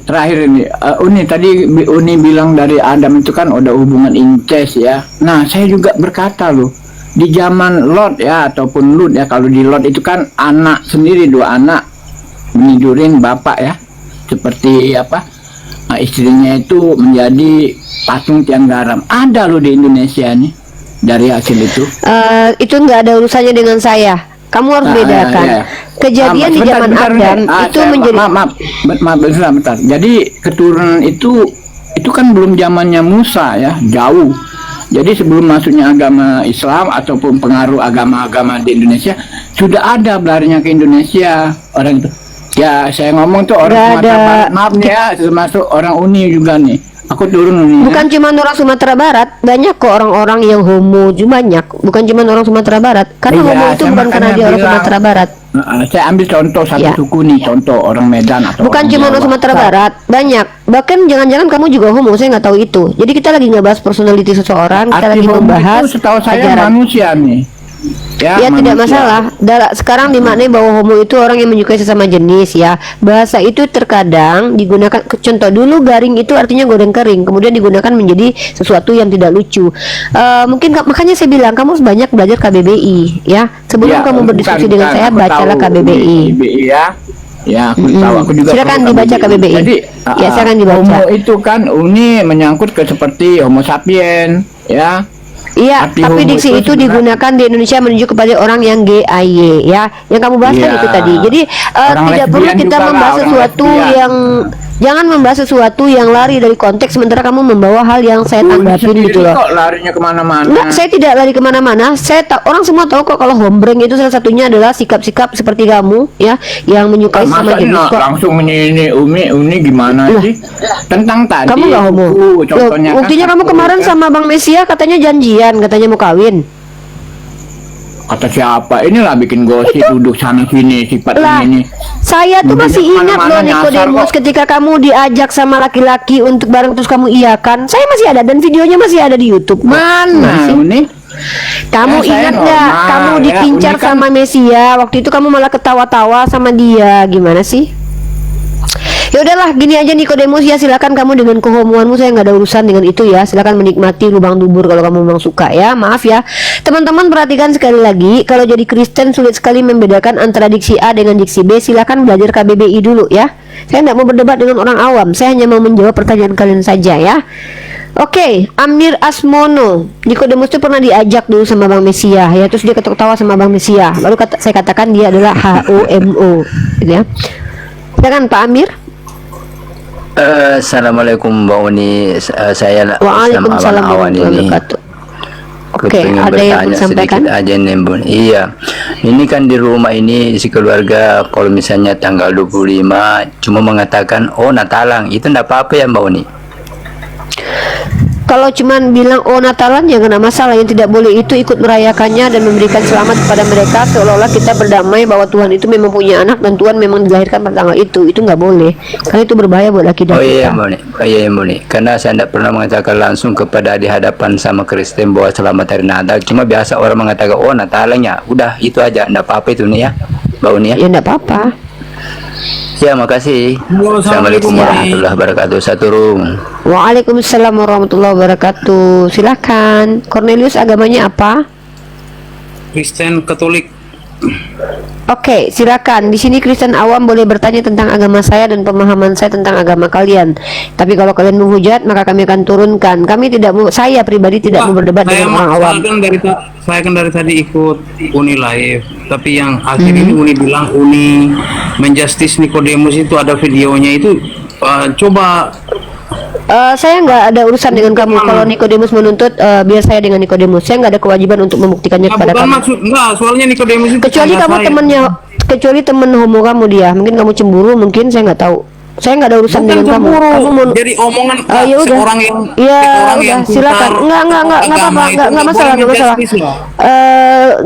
A: Terakhir ini, Uni tadi Uni bilang dari Adam itu kan ada hubungan incest ya. Nah, saya juga berkata loh, di zaman Lot ya ataupun Lut ya, kalau di Lot itu kan anak sendiri, 2 anak menidurin bapak ya. seperti apa, istrinya itu menjadi patung tiang garam. Ada loh di Indonesia nih dari hasil itu.
B: Itu nggak ada urusannya dengan saya. Kamu harus bedakan.
A: Ya.
B: Kejadian di
A: Bentar,
B: zaman
A: bentar,
B: Adam
A: bentar.
B: itu
A: Saya-
B: menjadi
A: maaf, bentar. Jadi keturunan itu kan belum zamannya Musa ya, jauh. Jadi sebelum masuknya agama Islam ataupun pengaruh agama-agama di Indonesia, sudah ada belarinya ke Indonesia orang itu. Ya saya ngomong tuh orang
B: Nggak
A: Sumatera
B: ada.
A: Barat, maaf nih ya, termasuk orang Uni juga nih. Aku turun Uni.
B: bukan cuma orang Sumatera Barat, banyak kok orang-orang yang homo juga banyak. Bukan cuma orang Sumatera Barat. Karena
A: Iya,
B: homo itu
A: saya
B: bukan karena
A: makanya
B: dia orang
A: bilang.
B: Sumatera Barat.
A: Saya ambil contoh satu
B: Ya.
A: suku nih, contoh orang Medan atau
B: Bukan
A: orang
B: cuma
A: Jawa.
B: orang Sumatera Barat, banyak. Bahkan jangan-jangan kamu juga homo, saya nggak tahu itu. Jadi kita lagi nggak bahas personality seseorang, kita
A: Arti
B: lagi
A: homo
B: membahas
A: itu setahu saya
B: ajaran.
A: manusia nih.
B: Ya tidak
A: manusia.
B: masalah. Sekarang dimaknai bahwa homo itu orang yang menyukai sesama jenis ya. Bahasa itu terkadang digunakan contoh dulu garing itu artinya goreng kering, kemudian digunakan menjadi sesuatu yang tidak lucu. Makanya saya bilang kamu harus banyak belajar KBBI ya. Sebelum
A: Ya,
B: kamu berdiskusi dengan saya
A: aku
B: bacalah
A: tahu
B: KBBI.
A: KBBI ya. Ya, aku tahu. Aku juga
B: Silakan
A: tahu
B: dibaca KBBI.
A: Jadi,
B: Ya, silakan dibaca.
A: Homo itu kan Uni menyangkut ke seperti Homo sapien, ya.
B: Iya,
A: Arti
B: tapi
A: homo
B: diksi
A: itu
B: itu
A: sebenarnya-
B: digunakan di Indonesia menuju kepada orang yang GAY ya. Yang kamu bahas kan
A: Iya.
B: itu tadi. Jadi
A: Orang
B: tidak perlu
A: lesbian
B: kita
A: juga lah,
B: membahas
A: orang
B: sesuatu
A: lesbian.
B: yang jangan membahas sesuatu yang lari dari konteks sementara kamu membawa hal yang saya
A: Uni
B: tanggapin
A: sendiri
B: gitu loh.
A: kok larinya kemana-mana.
B: Enggak, saya tidak lari kemana-mana. Orang semua tahu kok kalau hombreng itu salah satunya adalah sikap-sikap seperti kamu ya, yang menyukai sama
A: Masa
B: jenis kok.
A: langsung ini Uni gimana
B: Lah.
A: sih? Tentang tadi.
B: Kamu nggak homo?
A: buku,
B: Loh,
A: contohnya kan
B: buktinya kamu
A: satu,
B: kemarin
A: kan.
B: sama Bang Mesia katanya janjian, katanya mau kawin.
A: Kata siapa? Inilah bikin gosip duduk sana sini sifat
B: Lah,
A: ini.
B: saya tuh
A: Buktinya
B: masih ingat
A: kemana-mana
B: loh
A: nyasar
B: Nikodemus
A: kok.
B: ketika kamu diajak sama laki-laki untuk bareng terus kamu iyakan. Saya masih ada dan videonya masih ada di YouTube. kok.
A: Mana
B: Masih.
A: Uni?
B: Kamu
A: Ya, saya
B: ingat nggak?
A: normal,
B: Kamu
A: ya,
B: dipincar
A: Uni kan-
B: sama Mesia. Waktu itu kamu malah ketawa-tawa sama dia. Gimana sih? Ya udahlah, gini aja Nikodemus ya, silakan kamu dengan kehomoanmu, saya nggak ada urusan dengan itu ya. Silakan menikmati lubang dubur kalau kamu memang suka ya. Maaf ya, teman-teman perhatikan sekali lagi. Kalau jadi Kristen sulit sekali membedakan antara diksi A dengan diksi B. Silakan belajar KBBI dulu ya. Saya nggak mau berdebat dengan orang awam. Saya hanya mau menjawab pertanyaan kalian saja ya. Oke, Amir Asmono. Nikodemus itu pernah diajak dulu sama Bang Mesia ya, terus dia ketawa sama Bang Mesia. Lalu saya katakan dia adalah HOMO, gitu ya. Silakan Pak Amir.
H: Assalamualaikum Mbak Uni, saya
B: Waalaikumsalam
H: Awan
B: warahmatullahi
H: ini.
B: wabarakatuh. Oke,
H: Kepingin
B: ada yang
H: bertanya
B: mau disampaikan?
H: sedikit aja nih Bu. Iya, ini kan di rumah ini si keluarga kalau misalnya tanggal 25 cuma mengatakan oh Natalan, itu enggak apa-apa ya Mbak Uni?
B: Kalau cuman bilang oh Natalan ya nggak masalah. Yang tidak boleh itu ikut merayakannya dan memberikan selamat kepada mereka seolah-olah kita berdamai bahwa Tuhan itu memang punya anak dan Tuhan memang dilahirkan pada tanggal itu nggak boleh karena itu berbahaya buat akidah
H: Oh iya
B: kita.
H: Mbak Uni, oh iya Mbak Uni. Karena saya tidak pernah mengatakan langsung kepada di hadapan sama Kristen bahwa selamat hari Natal. Cuma biasa orang mengatakan oh Natalan ya, udah itu aja, enggak apa-apa itu nih ya Mbak Uni ya.
B: Ya nggak apa-apa.
H: Ya makasih. Assalamualaikum warahmatullahi wabarakatuh. Saturung.
B: Waalaikumsalam warahmatullahi wabarakatuh. Silakan. Cornelius agamanya apa?
I: Kristen Katolik.
B: Oke, silakan. Di sini Kristen awam boleh bertanya tentang agama saya dan pemahaman saya tentang agama kalian. Tapi kalau kalian menghujat, maka kami akan turunkan. Kami tidak mau, saya pribadi tidak mau berdebat dengan orang awam.
I: Saya kan dari tadi ikut Uni live, tapi yang akhir ini Uni bilang Uni menjustis Nikodemus itu ada videonya itu. Coba
B: Saya nggak ada urusan dengan kamu. Kalau Nikodemus menuntut, biar saya dengan Nikodemus. Saya nggak ada kewajiban untuk membuktikannya kepada
I: bukan
B: kamu.
I: maksud enggak, soalnya Nikodemus itu
B: Kecuali
I: tetangga
B: kamu
I: saya.
B: temennya, kecuali temen homo kamu dia. Mungkin kamu cemburu, mungkin saya nggak tahu. Saya nggak ada urusan
I: Bukan
B: dengan kamu.
I: cemburu,
B: Kamu mau
I: jadi omongan
B: ya udah.
I: seorang yang
B: Ya
I: orang
B: udah,
I: yang
B: silakan.
I: pintar
B: Enggak apa-apa,
I: agama itu
B: enggak masalah,
I: boleh
B: enggak masalah.
I: menjustis lah.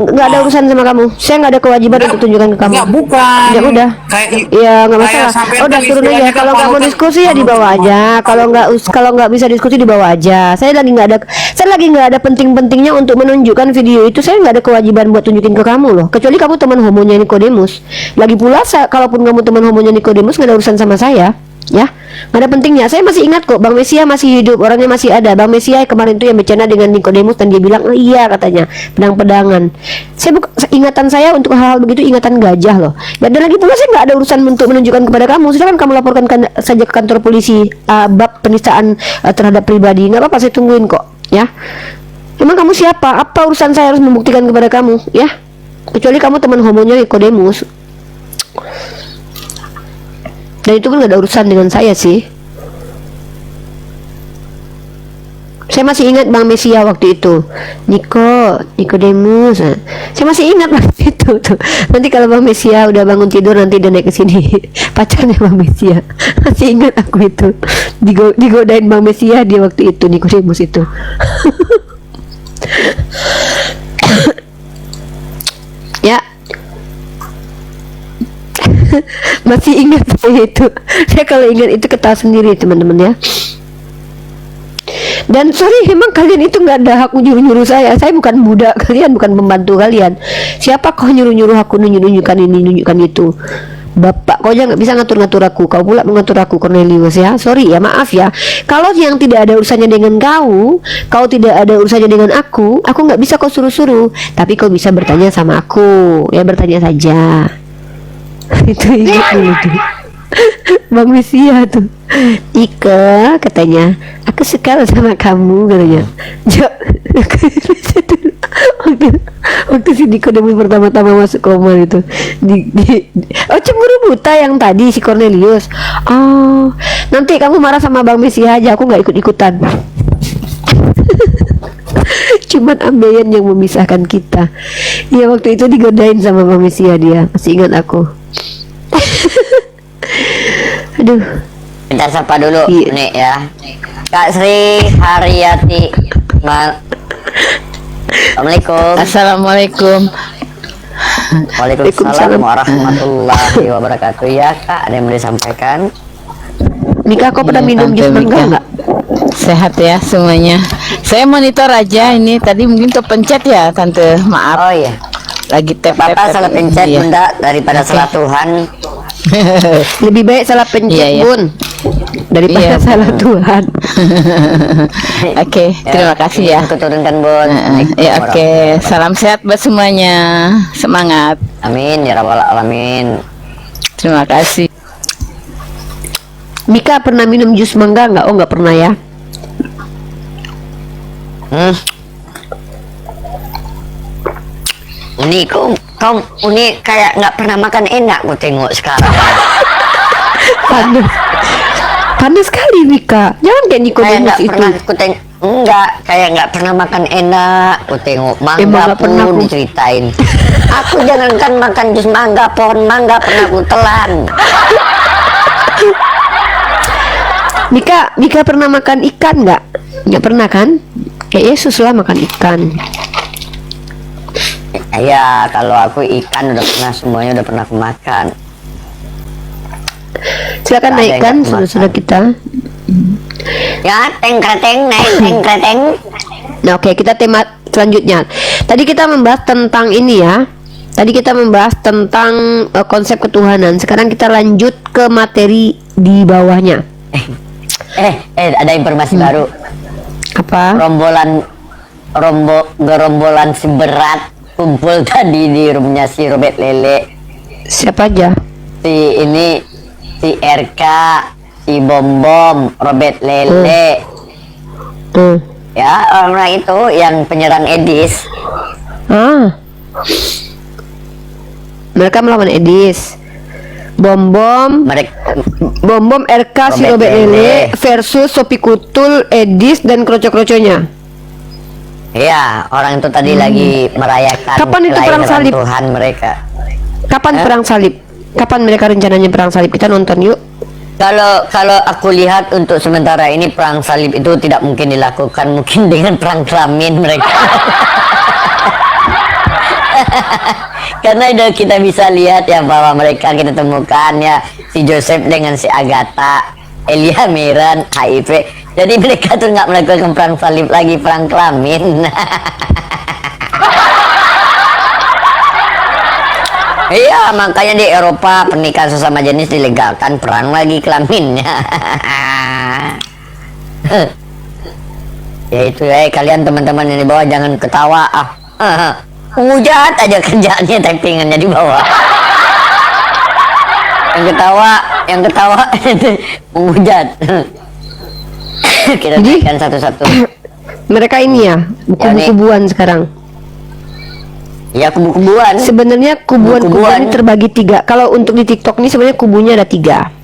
B: Nggak ada urusan sama kamu. Saya nggak ada kewajiban untuk tunjukkan ke kamu.
I: Enggak, bukan.
B: Ya udah. Iya, nggak masalah.
I: sampean
B: Udah
I: kan
B: turun aja.
I: istilahnya
B: Kalau
I: kan
B: nggak mau
I: panutan-
B: diskusi ya di bawah
I: panutan
B: aja. Kalau nggak bisa diskusi di bawah aja. Saya lagi nggak ada penting-pentingnya untuk menunjukkan video itu. Saya nggak ada kewajiban buat tunjukin ke kamu loh. Kecuali kamu teman homonya Nikodemus. Lagi pula, kalaupun kamu teman homonya Nikodemus nggak ada urusan sama saya. Ya, Nggak ada pentingnya. Saya masih ingat kok, Bang Mesia masih hidup, orangnya masih ada. Bang Mesia kemarin tuh yang bercanda dengan Nikodemus dan dia bilang, oh, iya katanya, pedang-pedangan. Ingatan saya untuk hal-hal begitu ingatan gajah loh. Dan lagi pula saya nggak ada urusan untuk menunjukkan kepada kamu. Silakan kamu laporkan saja ke kantor polisi bab penistaan terhadap pribadi. Nggak apa-apa, saya tungguin kok, ya. Emang kamu siapa? Apa urusan saya harus membuktikan kepada kamu, ya? Kecuali kamu teman homonya Nikodemus. Dan itu kan gak ada urusan dengan saya sih. Saya masih ingat Bang Mesia waktu itu, Nikodemus. Saya masih ingat waktu itu tuh. Nanti kalau Bang Mesia udah bangun tidur nanti dia naik ke sini. Pacarnya Bang Mesia. Masih ingat aku itu. Digodain Bang Mesia dia waktu itu, Nikodemus itu. Ya. Masih ingat saya itu. Saya kalau ingat itu ketawa sendiri teman-teman ya. Dan sorry, emang kalian itu nggak ada hak nyuruh-nyuruh saya. Saya bukan budak kalian, bukan pembantu kalian. Siapa kau nyuruh-nyuruh aku nunjukkan ini, nunjukkan itu? Bapak kau aja nggak bisa ngatur-ngatur aku. Kau pula mengatur aku, Cornelius ya. Sorry ya, maaf ya. Kalau yang tidak ada urusannya dengan kau tidak ada urusannya dengan aku nggak bisa kau suruh-suruh. Tapi kau bisa bertanya sama aku. Ya bertanya saja. Itu ingat dulu tuh. Bang Mesia tuh, Ika katanya, aku suka sama kamu katanya. Waktu si Nikodemus pertama-tama masuk koma itu, oh cemburu buta yang tadi si Cornelius. Oh, nanti kamu marah sama Bang Mesia aja, aku nggak ikut-ikutan. Cuman ambeien yang memisahkan kita. Ya waktu itu digodain sama Bang Mesia dia, masih ingat aku. Aduh.
F: Kita sapa dulu nih ya, Kak Sri Haryati. Assalamualaikum.
J: Assalamualaikum.
F: Waalaikumsalam warahmatullahi wabarakatuh. Ya Kak, ada yang mau disampaikan?
B: Mika, kau pernah minum jus mangga enggak?
J: Sehat ya semuanya. Saya monitor aja ini, tadi mungkin kepencet ya Tante, maaf.
F: Oh iya.
J: Lagi
F: Bapak salah pencet
J: iya.
F: Bunda daripada salah Tuhan.
B: Lebih baik salah pencet Bun daripada salah Tuhan.
J: Oke, terima kasih ya.
F: Aku turunkan Bun.
J: Ya oke, salam sehat buat semuanya. Semangat.
F: Amin ya rabbal alamin.
J: Terima kasih.
B: Mika pernah minum jus mangga enggak? Oh enggak pernah ya.
F: Uni kau Uni kayak nggak pernah makan enak, gue tengok sekarang.
B: Panas sekali Mika. Jangan kayak Nikodemus itu.
F: Kayak nggak pernah makan enak. Gue tengok mangga pun diceritain. Aku jangankan makan jus mangga, pohon mangga pernah aku telan.
B: Mika pernah makan ikan nggak? Nggak pernah kan? Kayak Yesus lah makan ikan.
F: Ya kalau aku ikan udah pernah, semuanya udah pernah aku makan.
B: Silakan naikkan saudara kita.
F: Ya, teng kreteng, naik teng kreteng.
B: Nah, oke, kita tema selanjutnya. Tadi kita membahas tentang ini ya. Tadi kita membahas tentang konsep ketuhanan. Sekarang kita lanjut ke materi di bawahnya.
F: Ada informasi baru.
B: Apa?
F: Gerombolan si berat kumpul tadi di rumahnya si Robert Lele.
B: Siapa aja?
F: Si RK, si Bom, Robert Lele. Ya, orang-orang itu yang penyerang Edis.
B: Mereka melawan Edis. Bom, RK, si Robert Lele versus Sopi Kutul, Edis dan kroco-kroconya.
F: Ya, orang itu tadi lagi merayakan
B: kapan itu perang salib
F: Tuhan mereka.
B: Kapan perang salib? Kapan mereka rencananya perang salib? Kita nonton yuk.
F: Kalau aku lihat untuk sementara ini perang salib itu tidak mungkin dilakukan, mungkin dengan perang kelamin mereka. Karena udah kita bisa lihat ya bahwa mereka kita temukan ya si Joseph dengan si Agatha, Elia Miran, HIV. Jadi mereka tuh nggak melakukan perang salib lagi, perang kelamin. Iya, makanya di Eropa pernikahan sesama jenis dilegalkan, perang lagi kelaminnya. Ya itu ya, kalian teman-teman yang di bawah jangan ketawa. Menghujat aja kerjaannya, typingannya di bawah. Yang ketawa itu menghujat. Kita
B: Jadi,
F: naikkan satu-satu.
B: Mereka ini ya, kubu-kubuan sekarang.
F: Ya, kubu-kubuan.
B: Sebenarnya kubuan-kubuan ini terbagi 3. Kalau untuk di TikTok ini sebenarnya kubunya ada 3.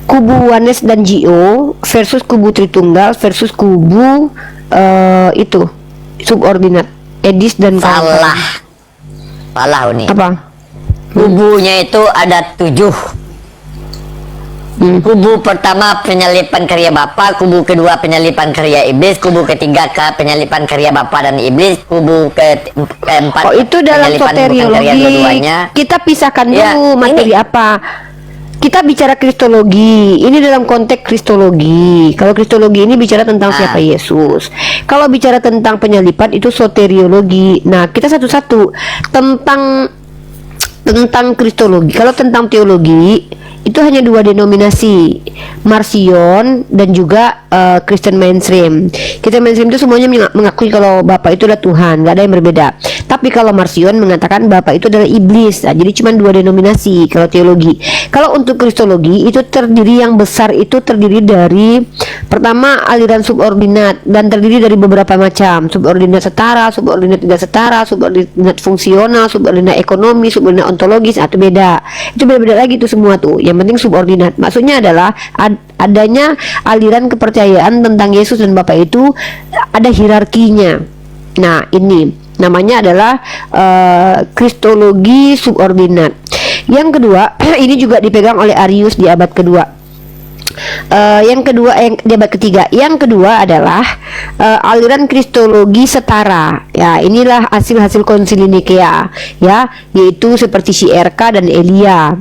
B: Kubu Wanes dan Gio versus kubu Tritunggal versus kubu itu subordinat Edis dan
F: Salah Uni.
B: Apa?
F: Kubunya itu ada 7. Kubu pertama penyalipan karya Bapa, kubu kedua penyalipan karya iblis, kubu ketiga penyalipan karya Bapa dan iblis, kubu keempat
B: itu dalam soteriologi. Kita pisahkan dulu materi apa. Kita bicara kristologi, ini dalam konteks kristologi. Kalau kristologi ini bicara tentang siapa Yesus. Kalau bicara tentang penyalipan itu soteriologi. Nah, kita satu-satu tentang kristologi. Kalau tentang teologi itu hanya 2 denominasi, Marcion dan juga Kristen mainstream. Kristen mainstream itu semuanya mengakui kalau Bapa itu adalah Tuhan, nggak ada yang berbeda. Tapi kalau Marcion mengatakan Bapa itu adalah iblis. Nah, jadi cuma 2 denominasi kalau teologi. Kalau untuk kristologi itu yang besar itu terdiri dari pertama aliran subordinat dan terdiri dari beberapa macam. Subordinat setara, subordinat tidak setara, subordinat fungsional, subordinat ekonomi, subordinat ontologis, atau beda. Itu beda-beda lagi tuh semua tuh. Yang penting subordinat. Maksudnya adalah adanya aliran kepercayaan tentang Yesus dan Bapa itu ada hierarkinya. Nah, ini namanya adalah kristologi subordinat. Yang kedua, ini juga dipegang oleh Arius di abad kedua. Yang di abad ketiga. Yang kedua adalah aliran kristologi setara. Ya, inilah hasil-hasil konsili Nikea, ya, yaitu seperti CRK dan Elia.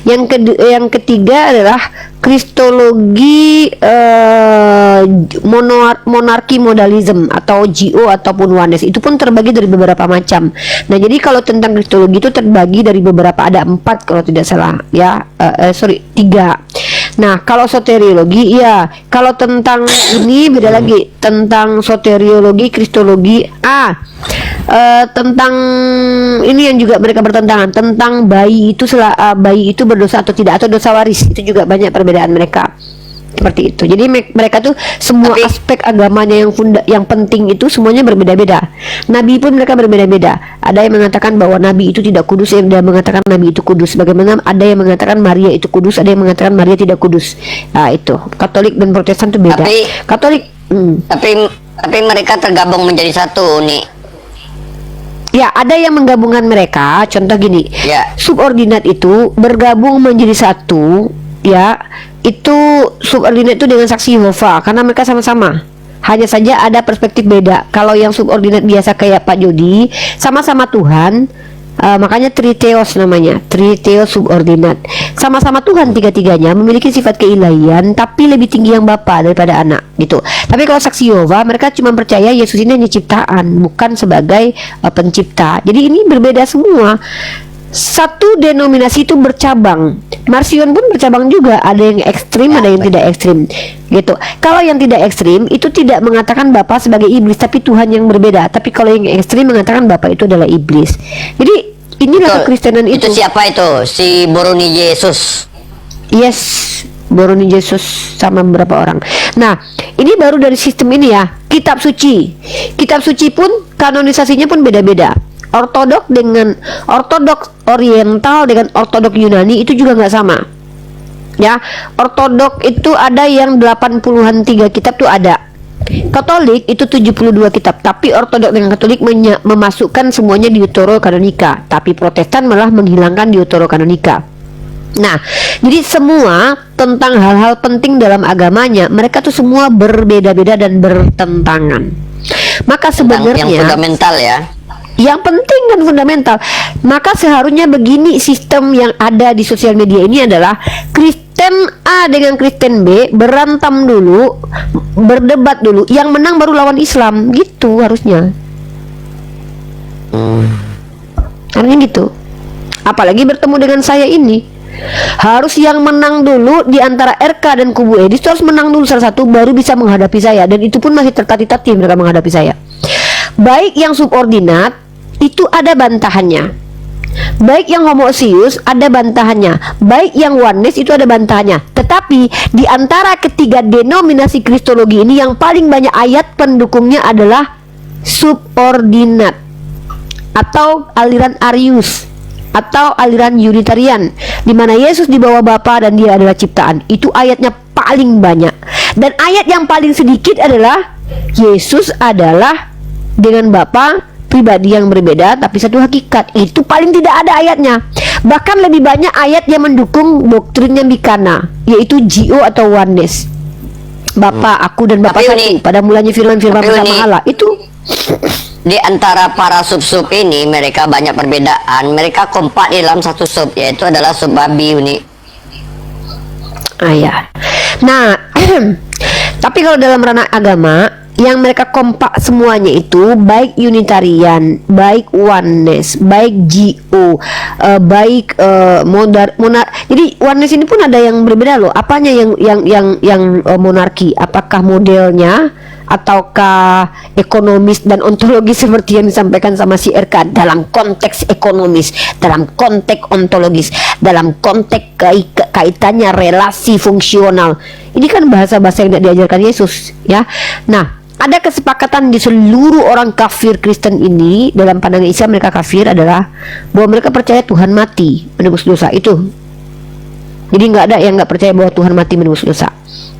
B: Yang ketiga adalah kristologi monarki modalism atau GO ataupun Wanes. Itu pun terbagi dari beberapa macam. Nah, jadi kalau tentang kristologi itu terbagi dari beberapa, ada 4 kalau tidak salah, ya. 3. Nah, kalau soteriologi, ya, kalau tentang ini beda lagi. Tentang soteriologi, kristologi, tentang ini yang juga mereka bertentangan tentang bayi itu berdosa atau tidak, atau dosa waris. Itu juga banyak perbedaan mereka seperti itu. Jadi mereka tuh semua aspek agamanya yang penting itu semuanya berbeda-beda. Nabi pun mereka berbeda-beda. Ada yang mengatakan bahwa Nabi itu tidak kudus, ada yang mengatakan Nabi itu kudus. Bagaimana ada yang mengatakan Maria itu kudus, ada yang mengatakan Maria tidak kudus. Nah, itu Katolik dan Protestan itu beda.
F: Tapi mereka tergabung menjadi satu nih.
B: Ya, ada yang menggabungkan mereka. Contoh gini, subordinat itu bergabung menjadi satu, ya. Itu subordinat itu dengan saksi Yehova karena mereka sama-sama. Hanya saja ada perspektif beda. Kalau yang subordinat biasa kayak Pak Jody, sama-sama Tuhan, makanya Triteos namanya, Triteos subordinat. Sama-sama Tuhan tiga-tiganya, memiliki sifat keilahian, tapi lebih tinggi yang Bapa daripada anak, gitu. Tapi kalau saksi Yehova, mereka cuma percaya Yesus ini hanya ciptaan, bukan sebagai pencipta. Jadi ini berbeda semua. Satu denominasi itu bercabang. Marcion pun bercabang juga. Ada yang ekstrim, ada yang tidak ekstrim, gitu. Kalau yang tidak ekstrim itu tidak mengatakan Bapa sebagai iblis, tapi Tuhan yang berbeda. Tapi kalau yang ekstrim mengatakan Bapa itu adalah iblis. Jadi inilah kekristenan itu.
F: Itu siapa itu? Si Boroni Yesus.
B: Yes, Boroni Yesus sama beberapa orang. Nah, ini baru dari sistem ini ya. Kitab suci. Kitab suci pun kanonisasinya pun beda-beda. Ortodok Oriental dengan ortodok Yunani itu juga nggak sama, ya. Ortodok itu ada yang 80-an 3 kitab tuh ada. Katolik itu 72 kitab, tapi ortodok dengan Katolik memasukkan semuanya di Deuterokanonika, tapi Protestan malah menghilangkan Deuterokanonika. Nah, jadi semua tentang hal-hal penting dalam agamanya mereka tuh semua berbeda-beda dan bertentangan. Maka sebenarnya
F: yang fundamental ya,
B: yang penting dan fundamental. Maka seharusnya begini sistem yang ada di sosial media ini adalah Kristen A dengan Kristen B berantam dulu, berdebat dulu, yang menang baru lawan Islam, gitu harusnya. Harusnya gitu. Apalagi bertemu dengan saya ini. Harus yang menang dulu di antara RK dan kubu Edis itu harus menang dulu salah satu, baru bisa menghadapi saya. Dan itu pun masih tertati-tati mereka menghadapi saya. Baik yang subordinat itu ada bantahannya, baik yang homoousius ada bantahannya, baik yang oneness itu ada bantahannya. Tetapi di antara ketiga denominasi kristologi ini yang paling banyak ayat pendukungnya adalah subordinat atau aliran Arius atau aliran Unitarian, di mana Yesus di bawah Bapa dan dia adalah ciptaan. Itu ayatnya paling banyak. Dan ayat yang paling sedikit adalah Yesus adalah dengan Bapa pribadi yang berbeda tapi satu hakikat. Itu paling tidak ada ayatnya. Bahkan lebih banyak ayat yang mendukung doktrinnya Mikana, yaitu GO atau oneness. Bapa, aku dan Bapa
F: Tapi
B: satu.
F: Uni,
B: Pada mulanya firman-firman
F: tapi
B: bersama
F: Uni,
B: Allah. Itu
F: di antara para sub-sub ini mereka banyak perbedaan. Mereka kompak di dalam satu sub, yaitu adalah sub babi, Uni.
B: ya. Nah, tapi kalau dalam ranah agama yang mereka kompak semuanya itu baik Unitarian, baik oneness, baik GO, baik jadi oneness ini pun ada yang berbeda loh. Apanya yang monarki? Apakah modelnya ataukah ekonomis dan ontologis seperti yang disampaikan sama si RK dalam konteks ekonomis, dalam konteks ontologis, dalam konteks kaitannya relasi fungsional. Ini kan bahasa-bahasa yang tidak diajarkan Yesus, ya. Nah, ada kesepakatan di seluruh orang kafir Kristen ini dalam pandangan Islam mereka kafir adalah bahwa mereka percaya Tuhan mati menebus dosa itu. Jadi nggak ada yang nggak percaya bahwa Tuhan mati menebus dosa.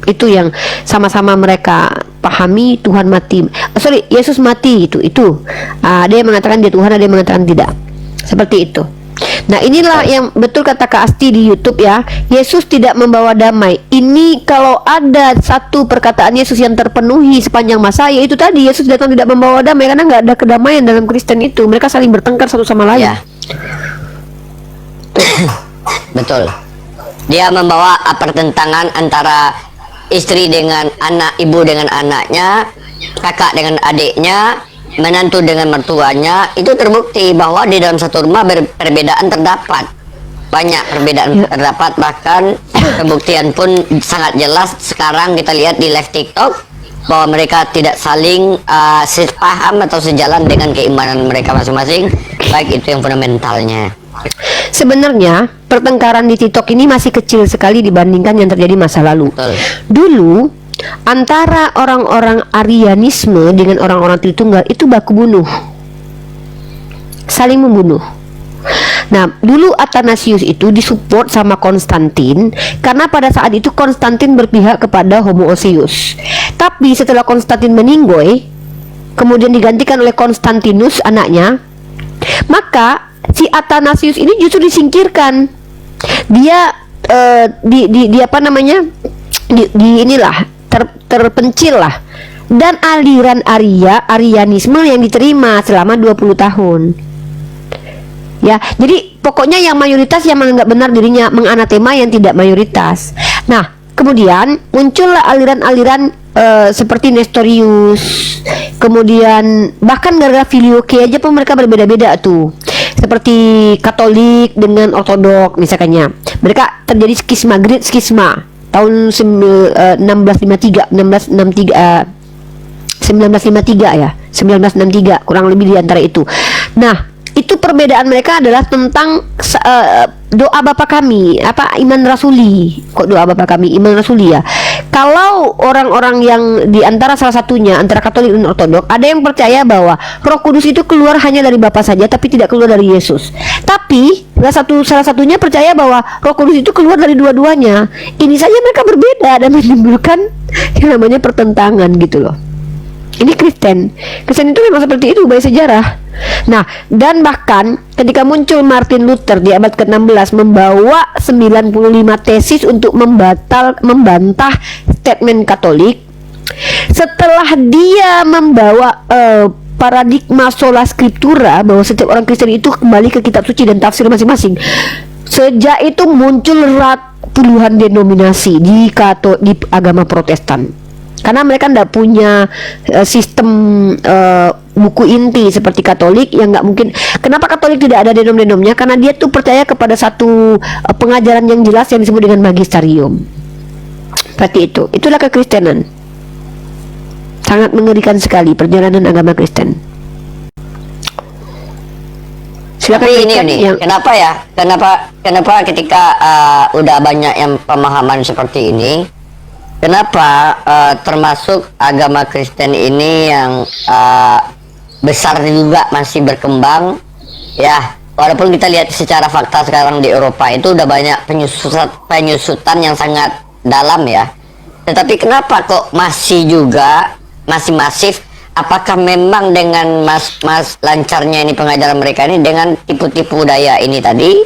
B: Itu yang sama-sama mereka pahami, Tuhan mati. Yesus mati itu. Ada yang mengatakan dia Tuhan, ada yang mengatakan tidak. Seperti itu. Nah, inilah yang betul kata Kak Asti di YouTube ya. Yesus tidak membawa damai. Ini kalau ada satu perkataan Yesus yang terpenuhi sepanjang masa, yaitu tadi Yesus datang tidak membawa damai karena nggak ada kedamaian dalam Kristen itu. Mereka saling bertengkar satu sama lain.
F: Ya. Betul. Dia membawa pertentangan antara istri dengan anak, ibu dengan anaknya, kakak dengan adiknya, menantu dengan mertuanya. Itu terbukti bahwa di dalam satu rumah perbedaan terdapat. Banyak perbedaan terdapat, bahkan pembuktian pun sangat jelas sekarang kita lihat di live TikTok bahwa mereka tidak saling sepaham atau sejalan dengan keimanan mereka masing-masing, baik itu yang fundamentalnya.
B: Sebenarnya pertengkaran di TikTok ini masih kecil sekali dibandingkan yang terjadi masa lalu.
F: Betul.
B: Dulu antara orang-orang Arianisme dengan orang-orang Tritunggal itu baku bunuh, saling membunuh. Nah, dulu Athanasius itu disupport sama Konstantin karena pada saat itu Konstantin berpihak kepada homoousius. Tapi setelah Konstantin meninggoy, kemudian digantikan oleh Konstantinus anaknya, maka si Athanasius ini justru disingkirkan. Dia di apa namanya? Di inilah terpencil lah. Dan aliran Arianisme yang diterima selama 20 tahun. Ya, jadi pokoknya yang mayoritas yang menganggap benar dirinya menganatema yang tidak mayoritas. Nah, kemudian muncullah aliran-aliran seperti Nestorius. Kemudian bahkan gara-gara filioque aja pun mereka berbeda-beda tuh. Seperti Katolik dengan Ortodok misalnya. Mereka terjadi skisma, Great Skisma tahun 1953 ya, 1963 kurang lebih di antara itu. Nah, itu perbedaan mereka adalah tentang doa Bapa kami, apa iman rasuli. Kok doa Bapa kami iman rasuli ya? Kalau orang-orang yang di antara salah satunya antara Katolik dan Ortodok, ada yang percaya bahwa Roh Kudus itu keluar hanya dari Bapa saja tapi tidak keluar dari Yesus. Tapi salah satunya percaya bahwa Roh Kudus itu keluar dari dua-duanya. Ini saja mereka berbeda dan menimbulkan yang namanya pertentangan gitu loh. Ini Kristen itu memang seperti itu by sejarah. Nah, dan bahkan ketika muncul Martin Luther di abad ke-16 membawa 95 tesis untuk membantah statement Katolik. Setelah dia membawa paradigma sola scriptura bahwa setiap orang Kristen itu kembali ke kitab suci dan tafsir masing-masing. Sejak itu muncul puluhan denominasi di agama Protestan. Karena mereka tidak punya sistem buku inti seperti Katolik yang nggak mungkin. Kenapa Katolik tidak ada denom-denomnya? Karena dia tuh percaya kepada satu pengajaran yang jelas yang disebut dengan magisterium. Seperti itu. Itulah kekristenan. Sangat mengerikan sekali perjalanan agama Kristen. Silakan
F: Tapi ini
B: Ikan,
F: nih,
B: yang
F: kenapa ya? Kenapa ketika udah banyak yang pemahaman seperti ini, kenapa termasuk agama Kristen ini yang besar juga masih berkembang, ya? Walaupun kita lihat secara fakta sekarang di Eropa itu udah banyak penyusutan yang sangat dalam ya. Tetapi kenapa kok masih masif? Apakah memang dengan lancarnya ini pengajaran mereka ini dengan tipu-tipu daya ini tadi,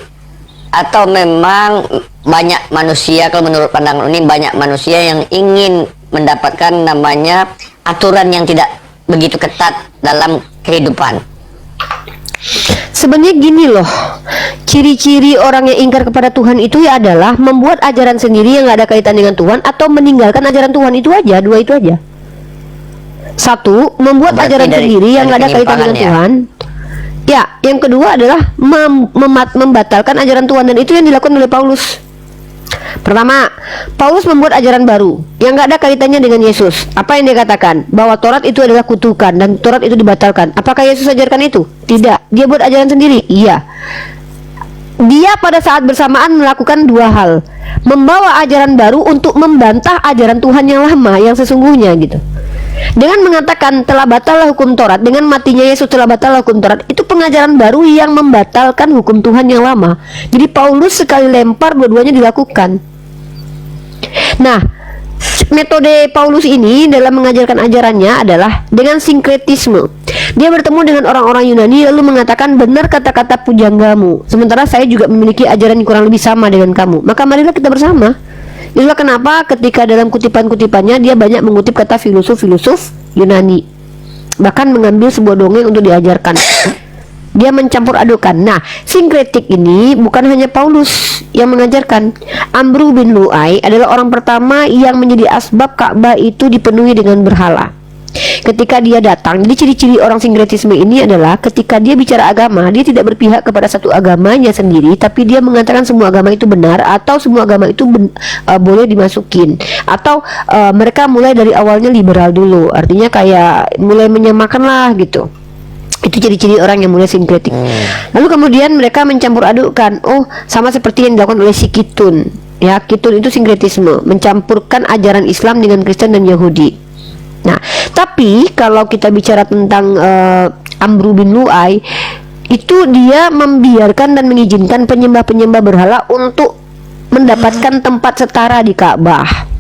F: atau memang banyak manusia, kalau menurut pandangan ini banyak manusia yang ingin mendapatkan namanya aturan yang tidak begitu ketat dalam kehidupan?
B: sebenarnya gini loh, ciri-ciri orang yang ingkar kepada Tuhan itu ya adalah membuat ajaran sendiri yang nggak ada kaitan dengan Tuhan, atau meninggalkan ajaran Tuhan itu aja, dua itu aja. Satu, membuat
F: Berarti
B: ajaran sendiri yang nggak ada kaitan dengan
F: penyimpangan ya?
B: Tuhan. Ya, yang kedua adalah membatalkan ajaran Tuhan, dan itu yang dilakukan oleh Paulus. Pertama, Paulus membuat ajaran baru yang nggak ada kaitannya dengan Yesus. Apa yang dia katakan? Bahwa Taurat itu adalah kutukan dan Taurat itu dibatalkan. Apakah Yesus ajarkan itu? Tidak. Dia buat ajaran sendiri? Iya. Dia pada saat bersamaan melakukan dua hal. Membawa ajaran baru untuk membantah ajaran Tuhan yang lama, yang sesungguhnya gitu. Dengan mengatakan telah batal hukum Taurat, dengan matinya Yesus telah batal hukum Taurat, itu pengajaran baru yang membatalkan hukum Tuhan yang lama. Jadi Paulus sekali lempar, dua-duanya dilakukan. Nah, metode Paulus ini dalam mengajarkan ajarannya adalah dengan sinkretisme. Dia bertemu dengan orang-orang Yunani lalu mengatakan, benar kata-kata pujanggamu, sementara saya juga memiliki ajaran yang kurang lebih sama dengan kamu, maka marilah kita bersama. Itulah kenapa ketika dalam kutipan-kutipannya dia banyak mengutip kata filosof-filosof Yunani, bahkan mengambil sebuah dongeng untuk diajarkan. Dia mencampur adukan. Nah, sinkretik ini bukan hanya Paulus yang mengajarkan. Amru bin Lu'ai adalah orang pertama yang menjadi asbab Ka'bah itu dipenuhi dengan berhala. Ketika dia datang, jadi ciri-ciri orang sinkretisme ini adalah ketika dia bicara agama, dia tidak berpihak kepada satu agamanya sendiri, tapi dia mengatakan semua agama itu benar, atau semua agama itu boleh dimasukin, atau mereka mulai dari awalnya liberal dulu, artinya kayak mulai menyamakan lah gitu. Itu ciri-ciri orang yang mulai sinkretik. Lalu kemudian mereka mencampur adukkan, oh sama seperti yang dilakukan oleh si Kitun. Ya, Kitun itu sinkretisme, mencampurkan ajaran Islam dengan Kristen dan Yahudi. Nah, tapi kalau kita bicara tentang Amru bin Lu'ai, itu dia membiarkan dan mengizinkan penyembah-penyembah berhala untuk mendapatkan tempat setara di Ka'bah.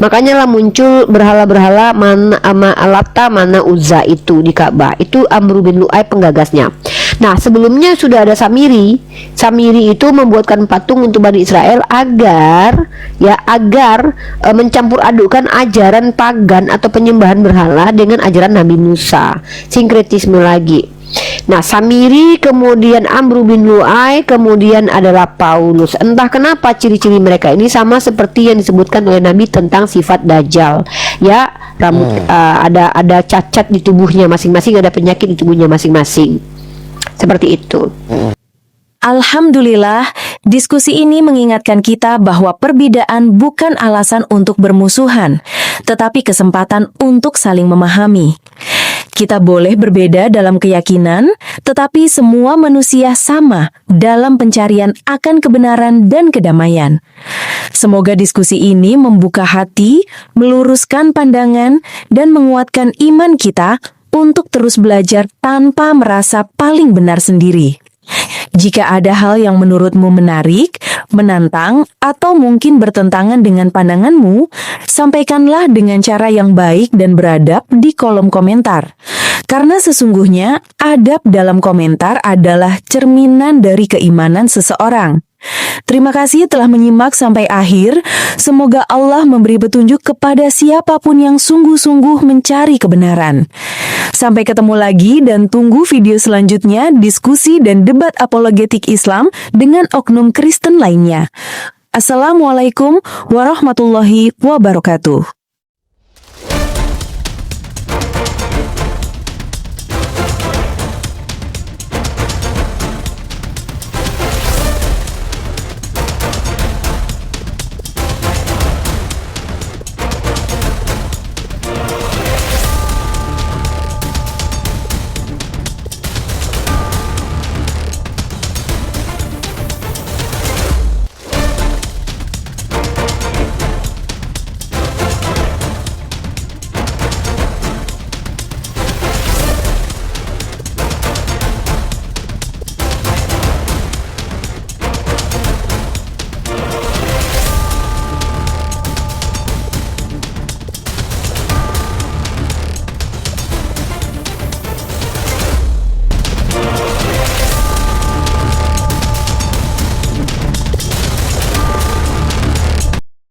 B: Makanya lah muncul berhala-berhala mana Lata, mana Uzza itu di Ka'bah. Itu Amru bin Lu'ai penggagasnya. Nah, sebelumnya sudah ada Samiri. Samiri itu membuatkan patung untuk Bani Israel agar mencampur adukan ajaran pagan atau penyembahan berhala dengan ajaran Nabi Musa. Sinkretisme lagi. Nah, Samiri, kemudian Amru bin Lu'ai, kemudian adalah Paulus. Entah kenapa ciri-ciri mereka ini sama seperti yang disebutkan oleh Nabi tentang sifat Dajjal. Ya, rambut ada cacat di tubuhnya masing-masing, ada penyakit di tubuhnya masing-masing. Seperti itu.
C: Alhamdulillah, diskusi ini mengingatkan kita bahwa perbedaan bukan alasan untuk bermusuhan, tetapi kesempatan untuk saling memahami. Kita boleh berbeda dalam keyakinan, tetapi semua manusia sama dalam pencarian akan kebenaran dan kedamaian. Semoga diskusi ini membuka hati, meluruskan pandangan, dan menguatkan iman kita untuk terus belajar tanpa merasa paling benar sendiri. Jika ada hal yang menurutmu menarik, menantang, atau mungkin bertentangan dengan pandanganmu, sampaikanlah dengan cara yang baik dan beradab di kolom komentar. Karena sesungguhnya, adab dalam komentar adalah cerminan dari keimanan seseorang. Terima kasih telah menyimak sampai akhir. Semoga Allah memberi petunjuk kepada siapapun yang sungguh-sungguh mencari kebenaran. Sampai ketemu lagi dan tunggu video selanjutnya diskusi dan debat apologetik Islam dengan oknum Kristen lainnya. Assalamualaikum warahmatullahi wabarakatuh.